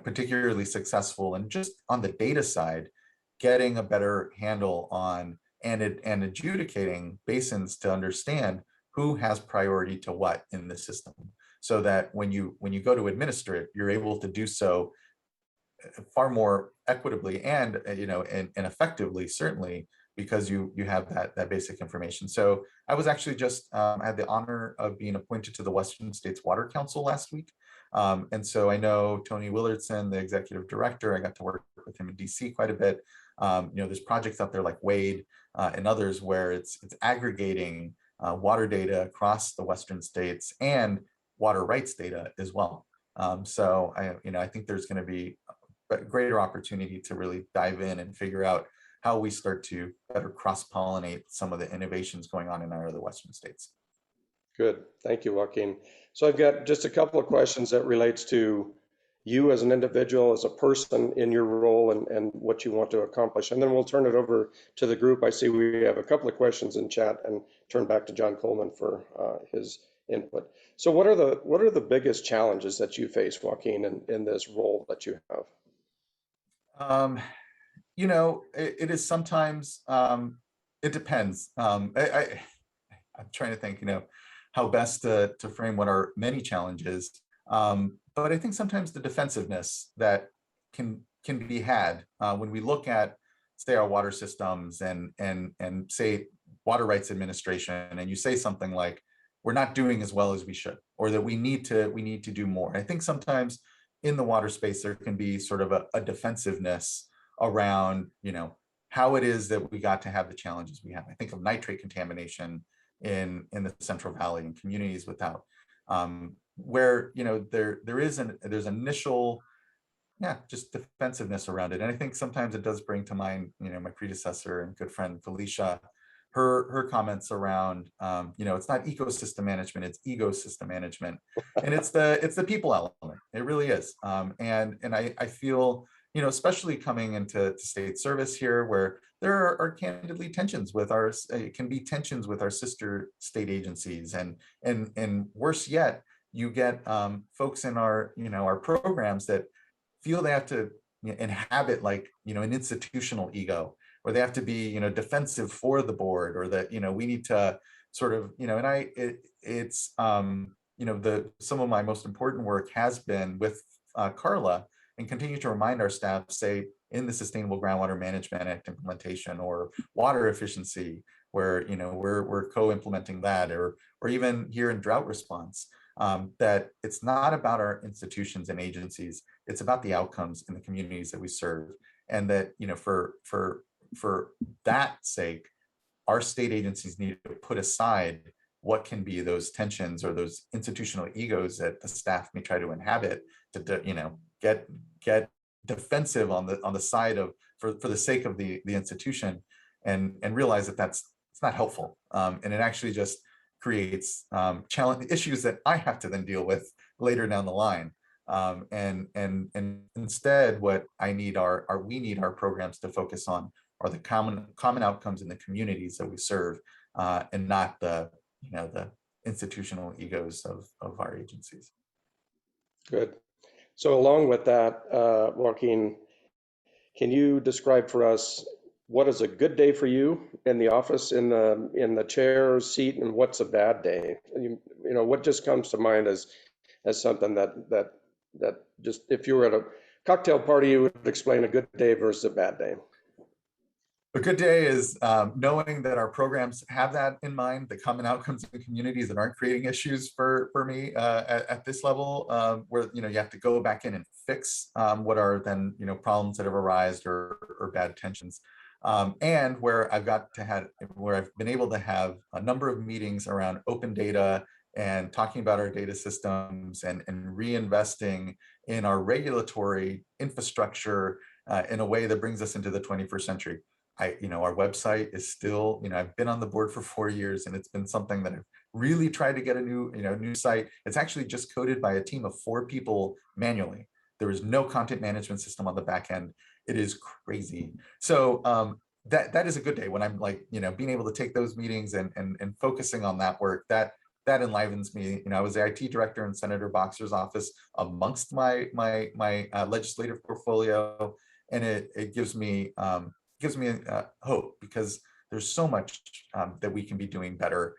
particularly successful and just on the data side, getting a better handle on and adjudicating basins to understand who has priority to what in the system, so that when you go to administer it, you're able to do so far more equitably and and effectively, certainly, because you have that basic information. So I was actually just I had the honor of being appointed to the Western States Water Council last week, and so I know Tony Willardson, the executive director. I got to work with him in DC quite a bit. There's projects out there like WADE and others where it's aggregating water data across the Western states and water rights data as well. So I think there's going to be a greater opportunity to really dive in and figure out how we start to better cross-pollinate some of the innovations going on in our other Western states. Good, thank you, Joaquin. So I've got just a couple of questions that relates to you as an individual, as a person in your role and what you want to accomplish. And then we'll turn it over to the group. I see we have a couple of questions in chat and turn back to John Coleman for his input. So what are the biggest challenges that you face, Joaquin, in this role that you have? It is sometimes, it depends. I'm trying to think, how best to frame what are many challenges. But I think sometimes the defensiveness that can be had when we look at, say, our water systems and say water rights administration, and you say something like, we're not doing as well as we should, or that we need to do more. I think sometimes in the water space, there can be sort of a defensiveness around, how it is that we got to have the challenges we have. I think of nitrate contamination in the Central Valley and communities without, where, there's initial, just defensiveness around it. And I think sometimes it does bring to mind, my predecessor and good friend, Felicia, her comments around, it's not ecosystem management, it's ecosystem management. And it's the people element. It really is. And I feel, especially coming into state service here, where there are candidly tensions with it can be tensions with our sister state agencies. And worse yet, you get folks in our programs that feel they have to inhabit like, an institutional ego, or they have to be, defensive for the board, or that, we need to sort of, it's some of my most important work has been with Carla, and continue to remind our staff, say, in the Sustainable Groundwater Management Act implementation, or water efficiency, where, we're co-implementing that, or even here in drought response, that it's not about our institutions and agencies, it's about the outcomes in the communities that we serve. And that, for that sake, our state agencies need to put aside what can be those tensions or those institutional egos that the staff may try to inhabit to, get defensive on the side of for the sake of the institution, and realize that it's not helpful. And it actually just creates challenge issues that I have to then deal with later down the line. And instead, what I need we need our programs to focus on are the common outcomes in the communities that we serve, and not the institutional egos of our agencies. Good. So along with that, Joaquin, can you describe for us what is a good day for you in the office, in the chair seat, and what's a bad day? You know, what just comes to mind as something that just, if you were at a cocktail party, you would explain a good day versus a bad day. A good day is knowing that our programs have that in mind, the common outcomes in communities that aren't creating issues for me at this level, where you have to go back in and fix what are then problems that have arisen or bad tensions, and where I've been able to have a number of meetings around open data and talking about our data systems and reinvesting in our regulatory infrastructure in a way that brings us into the 21st century. Our website is still, I've been on the board for 4 years, and it's been something that I've really tried to get a new site. It's actually just coded by a team of 4 people manually. There is no content management system on the back end. It is crazy. So that is a good day when I'm like, being able to take those meetings and focusing on that work, that enlivens me. I was the IT director in Senator Boxer's office amongst my legislative portfolio, and it gives me hope, because there's so much that we can be doing better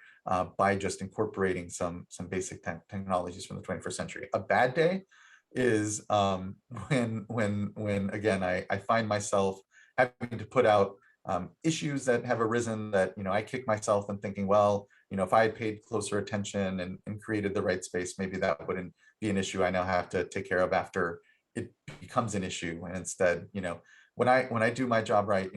by just incorporating some basic technologies from the 21st century. A bad day is when again I find myself having to put out issues that have arisen that I kick myself and thinking, well, if I had paid closer attention and created the right space, maybe that wouldn't be an issue I now have to take care of after it becomes an issue. And instead, when I do my job right,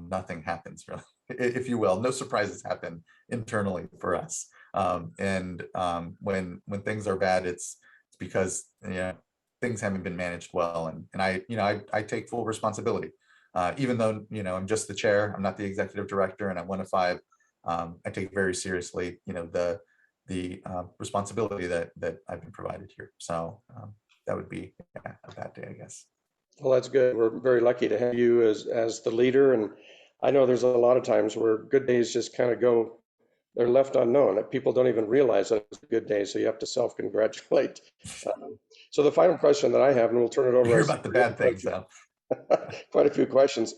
nothing happens really, if you will. No surprises happen internally for us. And when things are bad, it's because things haven't been managed well. And I take full responsibility, even though I'm just the chair. I'm not the executive director, and I'm one of 5. I take very seriously the responsibility that I've been provided here. So that would be a bad day, I guess. Well, that's good. We're very lucky to have you as the leader. And I know there's a lot of times where good days just kind of they're left unknown, that people don't even realize that it's a good day. So you have to self-congratulate. So the final question that I have, and we'll turn it over. Hear about the bad things, though. Quite a few questions.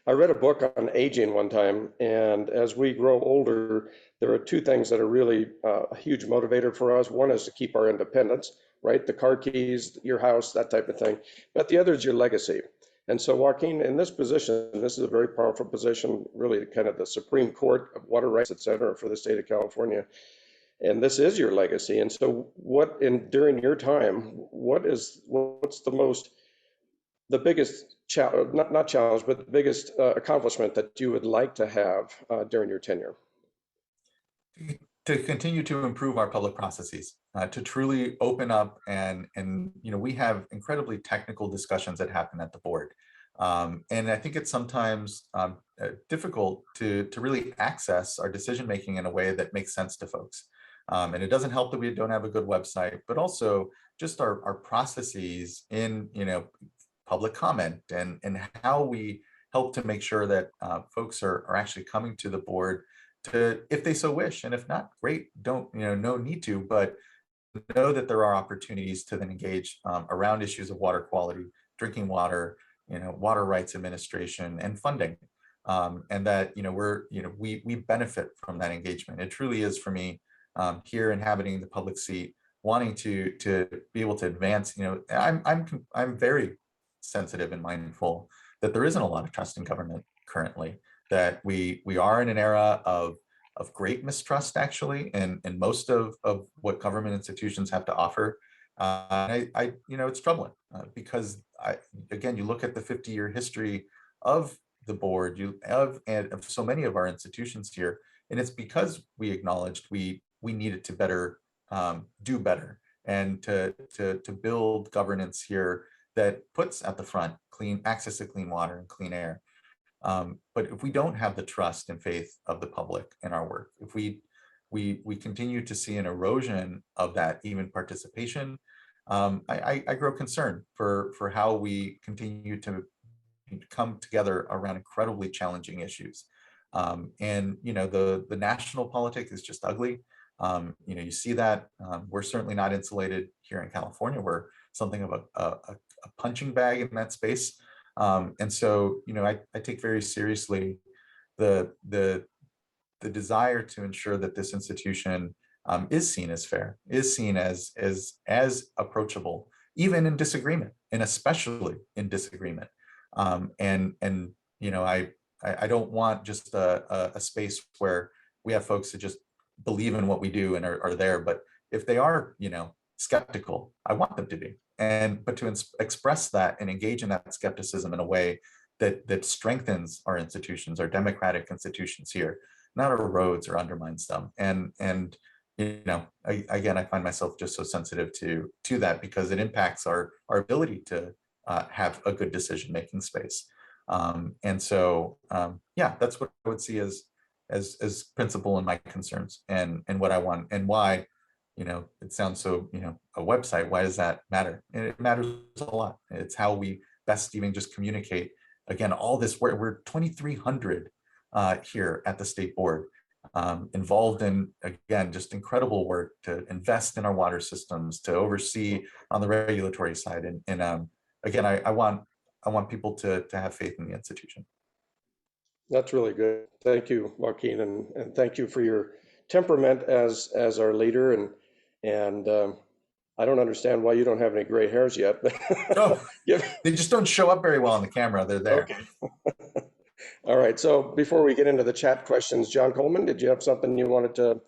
I read a book on aging one time, and as we grow older, there are 2 things that are really a huge motivator for us. One is to keep our independence, right? The car keys, your house, that type of thing. But the other is your legacy. And so, Joaquin, in this position, this is a very powerful position, really kind of the Supreme Court of water rights, et cetera, for the state of California. And this is your legacy. And so during your time, what's the biggest challenge, not challenge, but the biggest accomplishment that you would like to have during your tenure? To continue to improve our public processes, to truly open up and we have incredibly technical discussions that happen at the board. And I think it's sometimes difficult to really access our decision-making in a way that makes sense to folks. And it doesn't help that we don't have a good website, but also just our processes in, public comment and how we help to make sure that folks are actually coming to the board to, if they so wish, and if not, great, don't, no need to, but know that there are opportunities to then engage around issues of water quality, drinking water, water rights administration, and funding. And that, we benefit from that engagement. It truly is, for me, here inhabiting the public seat, wanting to be able to advance, I'm very sensitive and mindful that there isn't a lot of trust in government currently, that we are in an era of great mistrust, actually, and most of what government institutions have to offer. It's troubling because again, you look at the 50-year history of the board, and of so many of our institutions here, and it's because we acknowledged we needed to do better, and to build governance here that puts at the front clean access to clean water and clean air. But if we don't have the trust and faith of the public in our work, if we continue to see an erosion of that even participation, I grow concerned for how we continue to come together around incredibly challenging issues. And the national politics is just ugly. You see that. We're certainly not insulated here in California. We're something of a punching bag in that space. And so, I take very seriously the desire to ensure that this institution is seen as fair, is seen as approachable, even in disagreement, and especially in disagreement. I don't want just a space where we have folks who just believe in what we do and are there, but if they are, skeptical, I want them to be. But to express that and engage in that skepticism in a way that strengthens our institutions, our democratic institutions here, not erodes or undermines them. Again, I find myself just so sensitive to that because it impacts our ability to have a good decision-making space. That's what I would see as principle in my concerns and what I want and why. It sounds so, a website, why does that matter? And it matters a lot. It's how we best even just communicate. Again, all this, we're 2,300 here at the state board, involved in, again, just incredible work to invest in our water systems, to oversee on the regulatory side. Again, I want people to have faith in the institution. That's really good. Thank you, Joaquin, and thank you for your temperament as our leader. And I don't understand why you don't have any gray hairs yet. Oh, they just don't show up very well on the camera. They're there. Okay. All right. So before we get into the chat questions, John Coleman, did you have something you wanted to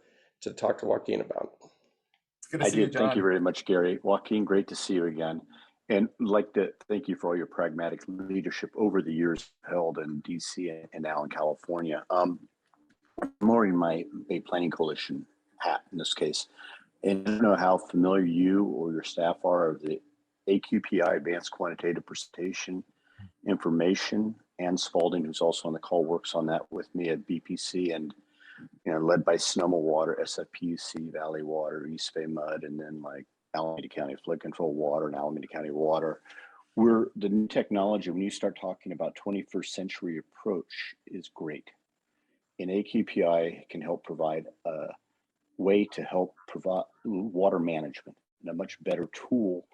talk to Joaquin about? It's good to see you, John. Thank you very much, Gary. Joaquin, great to see you again. And I'd like to thank you for all your pragmatic leadership over the years held in DC and now in California. I'm wearing my planning coalition hat in this case. And I don't know how familiar you or your staff are of the AQPI, Advanced Quantitative Precipitation Information. Ann Spalding, who's also on the call, works on that with me at BPC and led by Sonoma Water, SFPUC, Valley Water, East Bay Mud, and then like Alameda County Flood Control Water and Alameda County Water. The new technology, when you start talking about 21st century approach, is great. And AQPI can help provide a way to help provide water management and a much better tool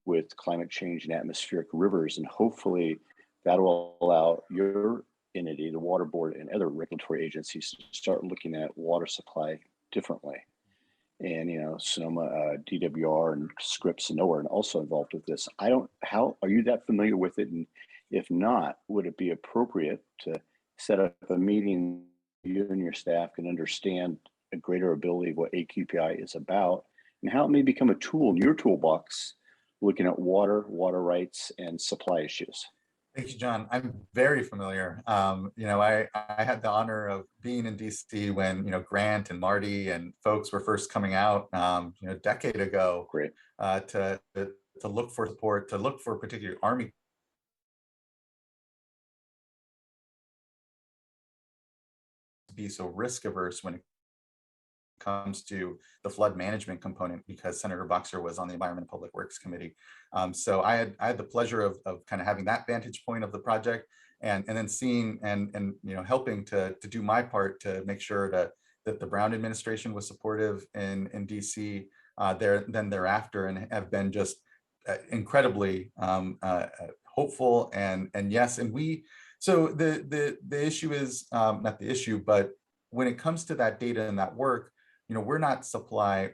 with climate change and atmospheric rivers. And hopefully that will allow your entity, the water board, and other regulatory agencies to start looking at water supply differently. And Sonoma, DWR, and Scripps and NOAA are also involved with this. How are you that familiar with it? And if not, would it be appropriate to set up a meeting you and your staff can understand a greater ability of what AQPI is about and how it may become a tool in your toolbox looking at water rights, and supply issues? Thank you, John. I'm very familiar. I had the honor of being in DC when, Grant and Marty and folks were first coming out, a decade ago. Great. To look for support, to look for particular Army to be so risk averse when it comes to the flood management component, because Senator Boxer was on the Environment and Public Works Committee. So I had the pleasure of kind of having that vantage point of the project, and then seeing and helping to do my part to make sure that the Brown administration was supportive in DC thereafter, and have been just incredibly hopeful and yes. And so the issue is not the issue, but when it comes to that data and that work, we're not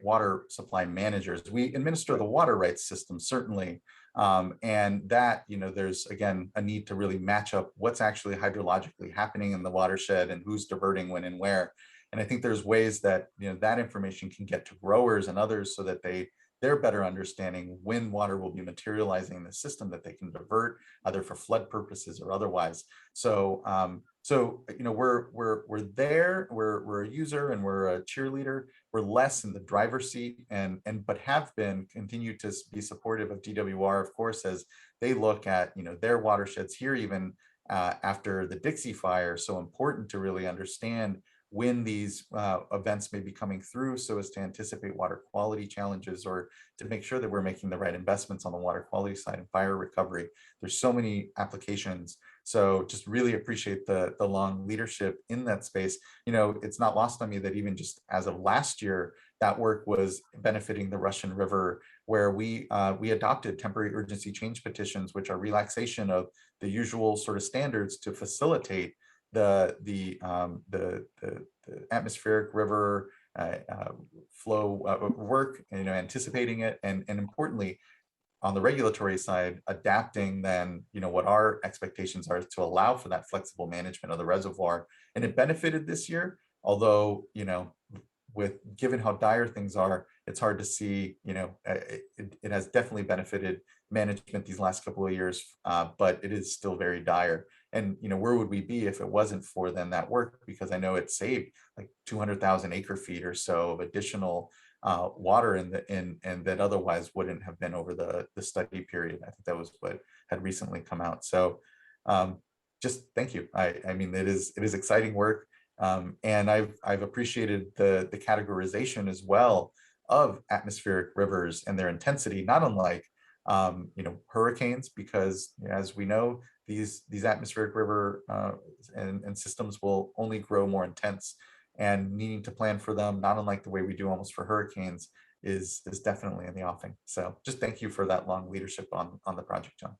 water supply managers. We administer the water rights system, certainly. And that, there's, again, a need to really match up what's actually hydrologically happening in the watershed and who's diverting when and where. And I think there's ways that, that information can get to growers and others so that they they're better understanding when water will be materializing in the system that they can divert, either for flood purposes or otherwise. So, we're there, we're a user and we're a cheerleader. We're less in the driver's seat, but have been continue to be supportive of DWR, of course, as they look at their watersheds here, even after the Dixie fire. So important to really understand when these events may be coming through, so as to anticipate water quality challenges, or to make sure that we're making the right investments on the water quality side and fire recovery. There's so many applications. So just really appreciate the long leadership in that space. It's not lost on me that even just as of last year, that work was benefiting the Russian River, where we adopted temporary urgency change petitions, which are relaxation of the usual sort of standards to facilitate the atmospheric river flow work, anticipating it, and importantly, on the regulatory side, adapting then, what our expectations are to allow for that flexible management of the reservoir. And it benefited this year, although, given how dire things are, it's hard to see, it has definitely benefited management these last couple of years, but it is still very dire. And, where would we be if it wasn't for then that work? Because I know it saved like 200,000 acre feet or so of additional water and that otherwise wouldn't have been over the study period. I think that was what had recently come out. So just thank you. I mean, it is exciting work. And I've appreciated the categorization as well of atmospheric rivers and their intensity, not unlike hurricanes, because as we know, these atmospheric river and systems will only grow more intense, and needing to plan for them, not unlike the way we do almost for hurricanes, is definitely in the offing. So just thank you for that long leadership on the project, John.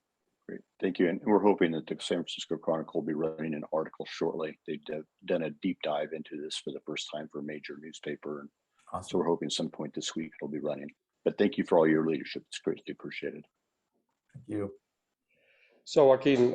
Great, thank you. And we're hoping that the San Francisco Chronicle will be running an article shortly. They've done a deep dive into this for the first time for a major newspaper. Awesome. So we're hoping some point this week it'll be running. But thank you for all your leadership. It's greatly appreciated. Thank you. So Joaquin,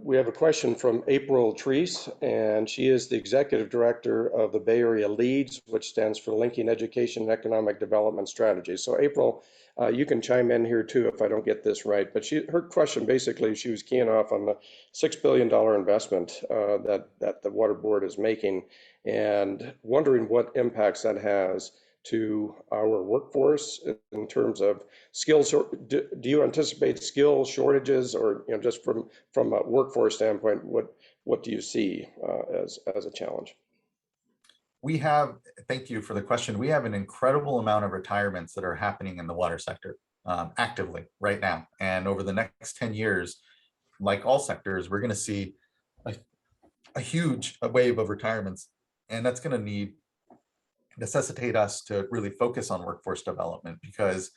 we have a question from April Treese, and she is the Executive Director of the Bay Area LEADS, which stands for Linking Education and Economic Development Strategies. So April, you can chime in here too if I don't get this right, but her question basically, she was keying off on the $6 billion investment that the Water Board is making, and wondering what impacts that has to our workforce in terms of skills. Do you anticipate skill shortages, or just from a workforce standpoint, what do you see as a challenge? Thank you for the question. We have an incredible amount of retirements that are happening in the water sector actively right now. And over the next 10 years, like all sectors, we're going to see a huge wave of retirements, and that's going to necessitate us to really focus on workforce development, because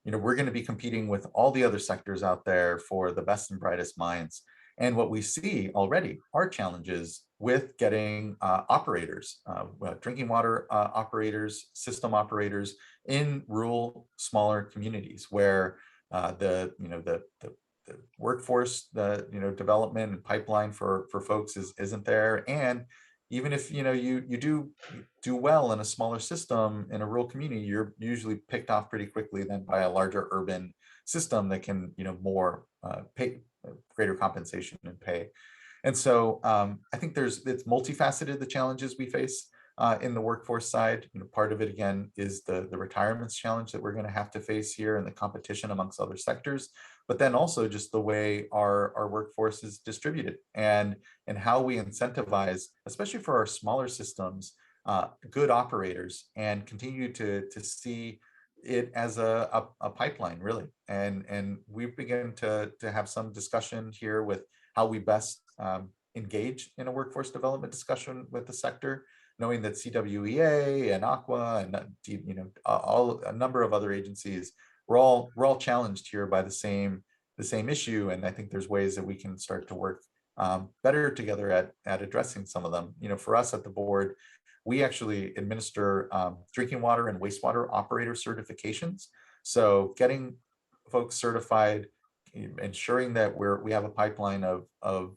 we're going to be competing with all the other sectors out there for the best and brightest minds. And what we see already are challenges with getting operators, drinking water operators, system operators in rural, smaller communities where the workforce, development and pipeline for folks isn't there. And even if you do well in a smaller system in a rural community, you're usually picked off pretty quickly then by a larger urban system that can more pay greater compensation and pay. And so I think it's multifaceted, the challenges we face in the workforce side. Part of it again is the retirements challenge that we're going to have to face here, and the competition amongst other sectors, but then also just the way our workforce is distributed and how we incentivize, especially for our smaller systems, good operators, and continue to see it as a pipeline, really. And we've begun to have some discussion here with how we best engage in a workforce development discussion with the sector, knowing that CWEA and Aqua and a number of other agencies, we're all challenged here by the same issue. And I think there's ways that we can start to work better together at addressing some of them. For us at the board, we actually administer drinking water and wastewater operator certifications. So getting folks certified, ensuring that we have a pipeline of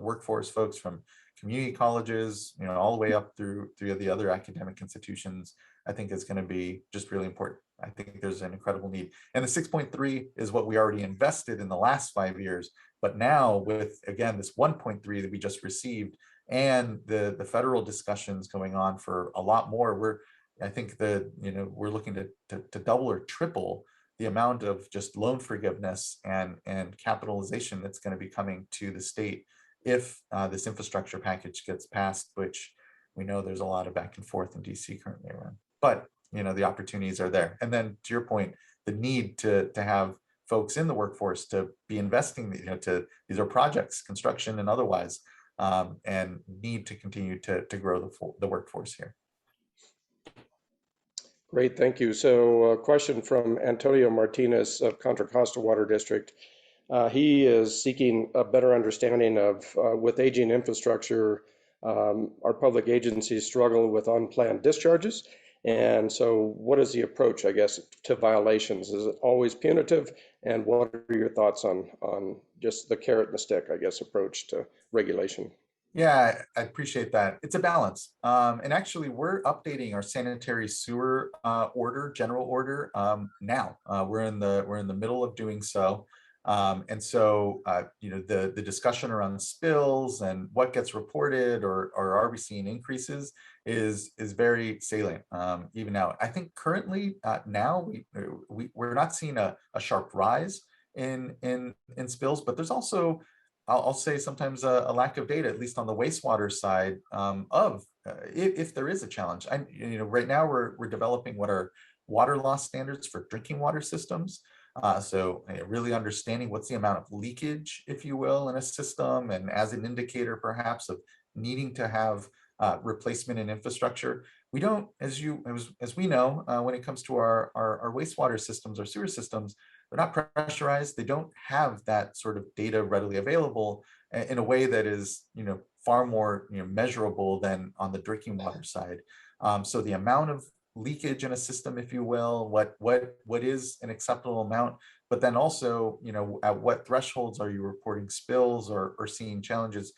workforce folks from community colleges, all the way up through the other academic institutions, I think is going to be just really important. I think there's an incredible need. And the 6.3 is what we already invested in the last 5 years. But now with, again, this 1.3 that we just received and the federal discussions going on for a lot more, I think that, we're looking to double or triple the amount of just loan forgiveness and capitalization that's going to be coming to the state if this infrastructure package gets passed, which we know there's a lot of back and forth in DC currently around. But the opportunities are there. And then to your point, the need to have folks in the workforce to be investing, these are projects, construction and otherwise, and need to continue to grow the workforce here. Great, thank you. So a question from Antonio Martinez of Contra Costa Water District. He is seeking a better understanding of, with aging infrastructure, our public agencies struggle with unplanned discharges. And so what is the approach, I guess, to violations? Is it always punitive? And what are your thoughts on just the carrot and the stick, I guess, approach to regulation? Yeah, I appreciate that. It's a balance. And actually, we're updating our sanitary sewer general order now. We're in the middle of doing so. And so, the discussion around spills and what gets reported or are we seeing increases is very salient even now. I think currently now we're not seeing a sharp rise in spills, but there's also, I'll say sometimes a lack of data, at least on the wastewater side if there is a challenge. Right now we're developing what are water loss standards for drinking water systems. So really understanding what's the amount of leakage, if you will, in a system, and as an indicator perhaps of needing to have replacement in infrastructure. We don't, as we know, when it comes to our wastewater systems or sewer systems, they're not pressurized. They don't have that sort of data readily available in a way that is, far more measurable than on the drinking water side. So the amount of leakage in a system, if you will, what is an acceptable amount, but then also, at what thresholds are you reporting spills or seeing challenges?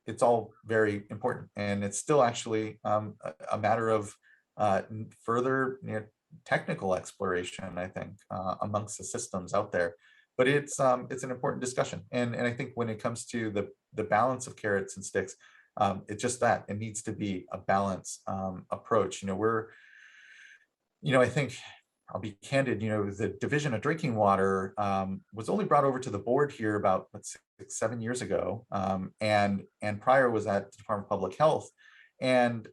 It's all very important, and it's still actually a matter of further technical exploration, I think, amongst the systems out there. But it's an important discussion, and I think when it comes to the balance of carrots and sticks, it's just that it needs to be a balanced approach. I think I'll be candid, the Division of Drinking Water was only brought over to the board here about 6-7 years ago. And prior was at the Department of Public Health and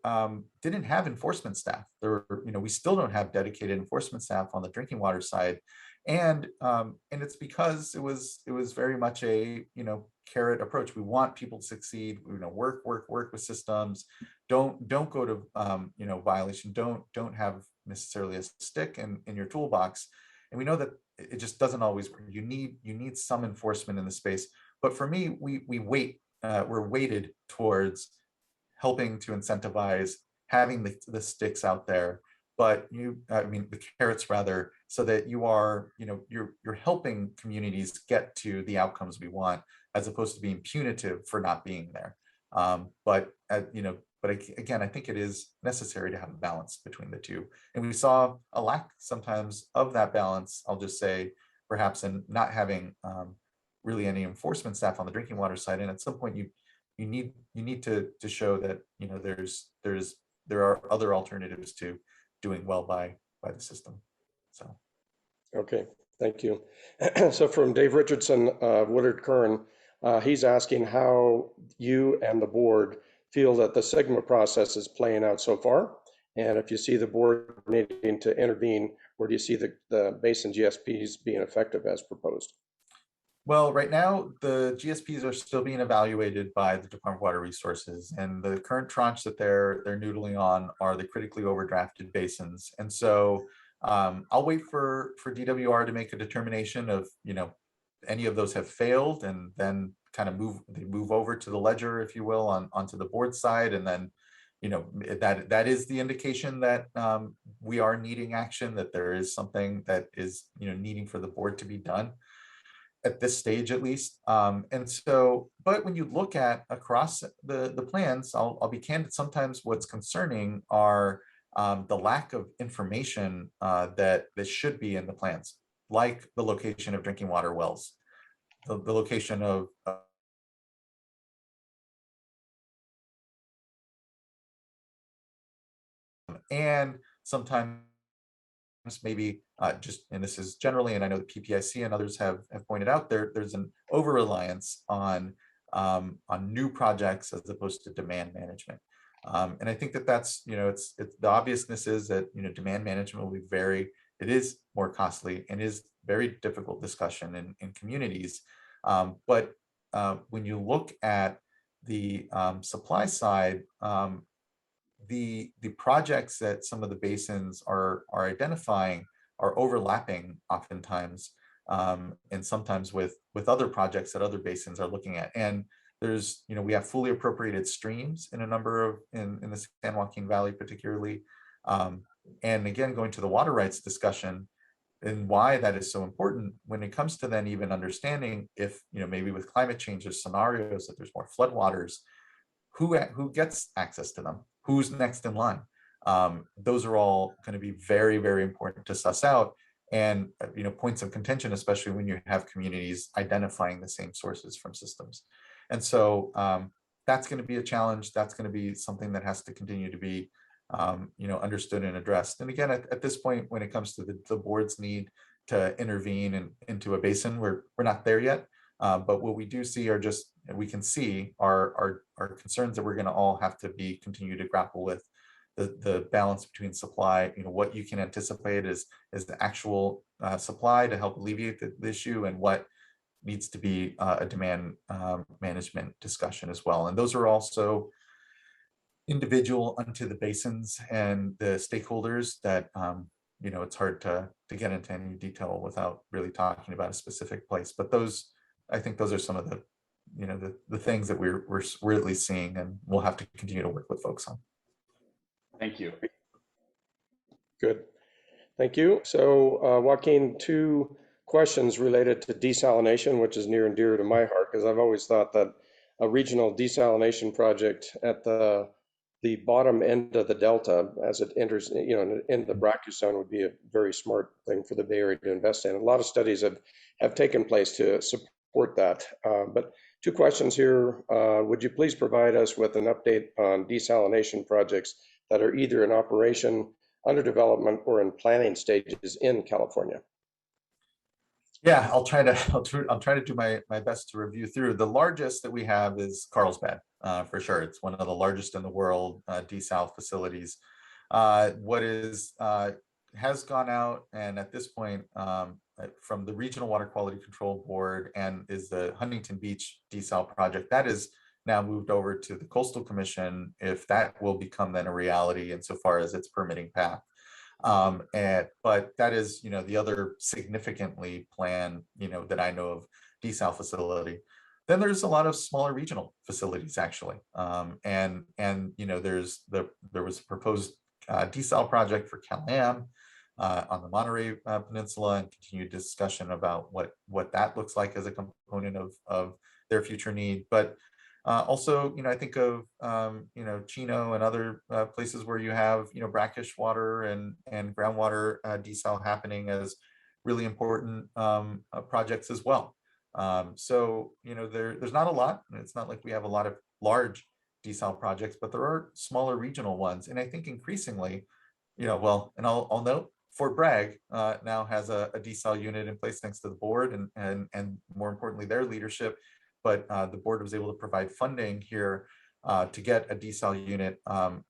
didn't have enforcement staff. We still don't have dedicated enforcement staff on the drinking water side. And it's because it was very much a, carrot approach. We want people to succeed, work with systems. Don't go to, violation. Don't have necessarily a stick in your toolbox. And we know that it just doesn't always work. You need some enforcement in the space. But for me, we're weighted towards helping to incentivize having the sticks out there, but the carrots rather, so that you are, you're helping communities get to the outcomes we want, as opposed to being punitive for not being there. But again, I think it is necessary to have a balance between the two. And we saw a lack sometimes of that balance, I'll just say, perhaps in not having really any enforcement staff on the drinking water side. And at some point you need to show that, there are other alternatives to doing well by the system. So. Okay, thank you. So from Dave Richardson of Woodard Kern, he's asking how you and the board feel that the Sigma process is playing out so far, and if you see the board needing to intervene, or do you see the basin GSPs being effective as proposed? Well, right now, the GSPs are still being evaluated by the Department of Water Resources, and the current tranche that they're noodling on are the critically overdrafted basins. And so I'll wait for DWR to make a determination of, any of those have failed, and then kind of move over to the ledger, if you will, onto the board side. And then, that is the indication that we are needing action, that there is something that is, needing for the board to be done at this stage, at least. And so, but when you look at across the plans, I'll be candid, sometimes what's concerning are the lack of information that should be in the plans, like the location of drinking water wells, the location of and sometimes maybe just, and this is generally, and I know the PPIC and others have pointed out, there's an over-reliance on new projects as opposed to demand management. And I think that that's, it's the obviousness is that, demand management will be it is more costly and is very difficult discussion in communities. But when you look at the supply side, the projects that some of the basins are identifying are overlapping oftentimes, and sometimes with other projects that other basins are looking at. And there's, we have fully appropriated streams in a number of, in the San Joaquin Valley particularly. And again, going to the water rights discussion and why that is so important when it comes to then even understanding if, maybe with climate change, there's scenarios that there's more floodwaters, who gets access to them, who's next in line. Those are all going to be very, very important to suss out, and points of contention, especially when you have communities identifying the same sources from systems. And so that's going to be a challenge. That's going to be something that has to continue to be understood and addressed. And again, at this point, when it comes to the board's need to intervene into a basin, we're not there yet. But what we do see are just, we can see are concerns that we're going to all have to continue to grapple with. The balance between supply, what you can anticipate is the actual supply to help alleviate the issue, and what needs to be a demand management discussion as well. And those are also individual unto the basins and the stakeholders that it's hard to get into any detail without really talking about a specific place. But I think those are some of the the things that we're really seeing, and we'll have to continue to work with folks on. Thank you. Good. Thank you. So Joaquin, two questions related to desalination, which is near and dear to my heart, because I've always thought that a regional desalination project at the bottom end of the delta, as it enters, in the brackish zone, would be a very smart thing for the Bay Area to invest in. A lot of studies have taken place to support that. But two questions here. Would you please provide us with an update on desalination projects that are either in operation, under development, or in planning stages in California? Yeah, I'll try to do my best to review through. The largest that we have is Carlsbad, for sure. It's one of the largest in the world desal facilities. What has gone out, and at this point from the Regional Water Quality Control Board, and is the Huntington Beach desal project that is now moved over to the Coastal Commission, if that will become then a reality insofar as its permitting path. But that is, the other significantly planned, that I know of desal facility. Then there's a lot of smaller regional facilities actually. And there was a proposed desal project for Cal-Am on the Monterey Peninsula, and continued discussion about what that looks like as a component of their future need. But also, I think of, Chino and other places where you have, brackish water and groundwater desal happening as really important projects as well. So, there's not a lot, and it's not like we have a lot of large desal projects, but there are smaller regional ones. And I think increasingly, and I'll note, Fort Bragg now has a desal unit in place thanks to the board and more importantly, their leadership. But the board was able to provide funding here to get a desal unit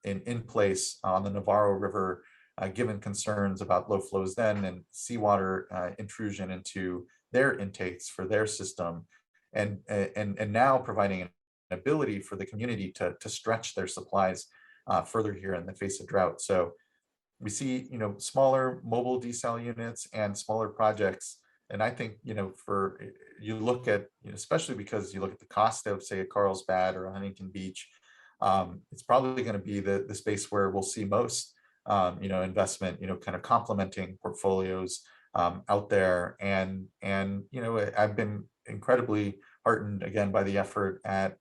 in place on the Navarro River, given concerns about low flows then and seawater intrusion into their intakes for their system, and now providing an ability for the community to stretch their supplies further here in the face of drought. So we see, smaller mobile desal units and smaller projects. And I think, for you look at, especially because you look at the cost of, say, a Carlsbad or a Huntington Beach, it's probably going to be the space where we'll see most, investment, kind of complementing portfolios out there. And I've been incredibly heartened again by the effort at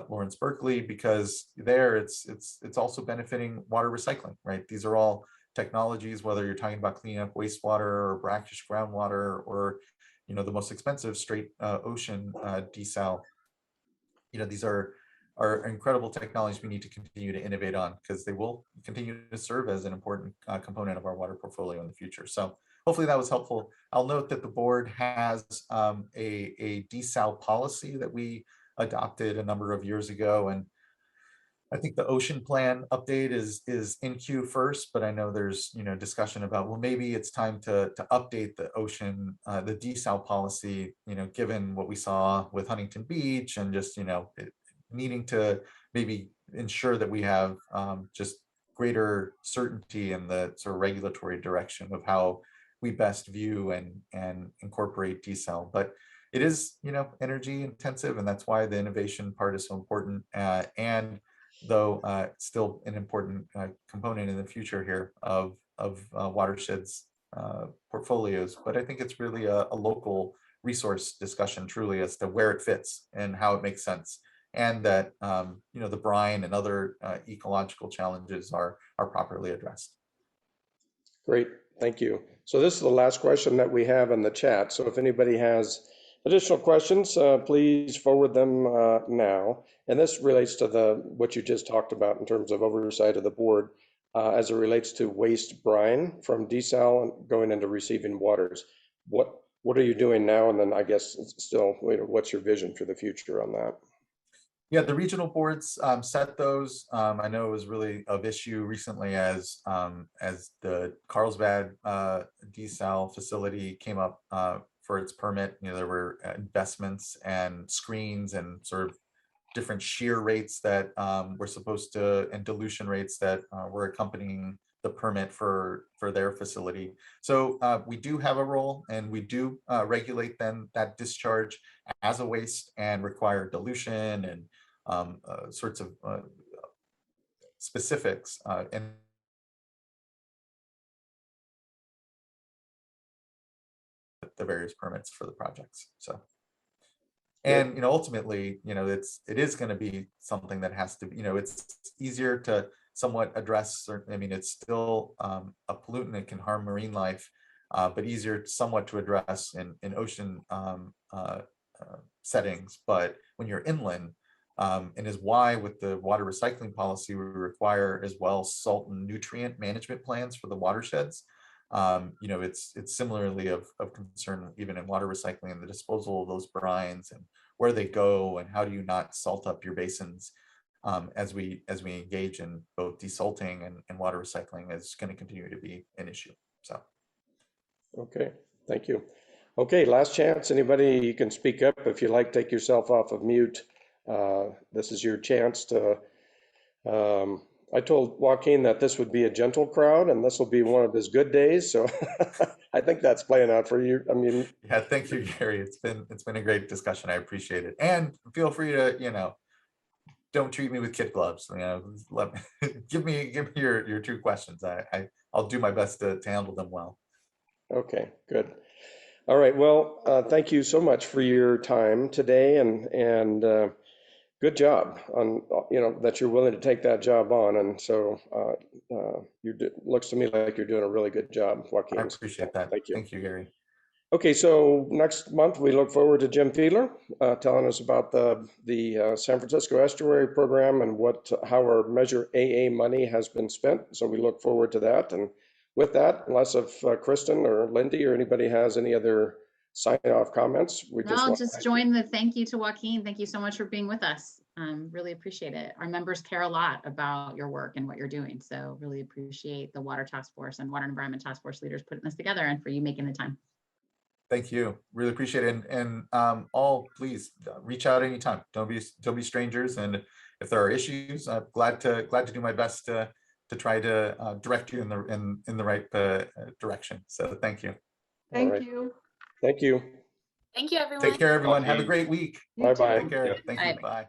Lawrence Berkeley, because there it's also benefiting water recycling, right? These are all technologies, whether you're talking about cleaning up wastewater or brackish groundwater, or the most expensive straight ocean desal. These are incredible technologies we need to continue to innovate on, because they will continue to serve as an important component of our water portfolio in the future. So hopefully that was helpful. I'll note that the board has a desal policy that we adopted a number of years ago, and I think the ocean plan update is in queue first, but I know there's discussion about, well, maybe it's time to update the ocean, the desal policy, given what we saw with Huntington Beach, and just needing to maybe ensure that we have just greater certainty in the sort of regulatory direction of how we best view and incorporate desal. But it is energy intensive, and that's why the innovation part is so important. And though still an important component in the future here of watersheds portfolios. But I think it's really a local resource discussion, truly, as to where it fits and how it makes sense, and that the brine and other ecological challenges are properly addressed. Great, thank you. So this is the last question that we have in the chat. So if anybody has additional questions, please forward them now. And this relates to what you just talked about in terms of oversight of the board as it relates to waste brine from desal and going into receiving waters. What are you doing now? And then I guess it's still, what's your vision for the future on that? Yeah, the regional boards set those. I know it was really of issue recently as the Carlsbad desal facility came up for its permit. There were investments and screens and sort of different shear rates that were supposed to, and dilution rates that were accompanying the permit for their facility. So we do have a role, and we do regulate then that discharge as a waste and require dilution and sorts of specifics in the various permits for the projects. So, and ultimately, it is going to be something that has to be, it's easier to somewhat address. I mean, it's still a pollutant that can harm marine life, but easier somewhat to address in ocean settings. But when you're inland, and is why with the water recycling policy, we require as well salt and nutrient management plans for the watersheds. It's similarly of concern even in water recycling and the disposal of those brines and where they go, and how do you not salt up your basins as we engage in both desalting and water recycling is going to continue to be an issue. So, okay, thank you. Okay, last chance. Anybody, you can speak up if you like. Take yourself off of mute. This is your chance to. I told Joaquin that this would be a gentle crowd and this will be one of his good days. So I think that's playing out for you. I mean, yeah, thank you, Gary. It's been a great discussion. I appreciate it. And feel free to, don't treat me with kid gloves. Give me your two questions. I'll do my best to handle them well. Okay, good. All right. Well, thank you so much for your time today, and good job on, that you're willing to take that job on. And so looks to me like you're doing a really good job, Joaquin. I appreciate that. Thank you. Thank you, Gary. Okay, so next month we look forward to Jim Fiedler telling us about the San Francisco Estuary Program and how our Measure AA money has been spent. So we look forward to that. And with that, unless if Kristen or Lindy or anybody has any other sign-off comments, I'll just join the thank you to Joaquin. Thank you so much for being with us. Really appreciate it. Our members care a lot about your work and what you're doing. So really appreciate the Water Task Force and Water and Environment Task Force leaders putting this together, and for you making the time. Thank you. Really appreciate it. And all, please reach out anytime. Don't be strangers. And if there are issues, I'm glad to do my best to try to direct you in the right direction. So thank you. Thank you. Thank you. Thank you, everyone. Take care, everyone. Have a great week. Bye-bye. Take care. Thank you. Bye.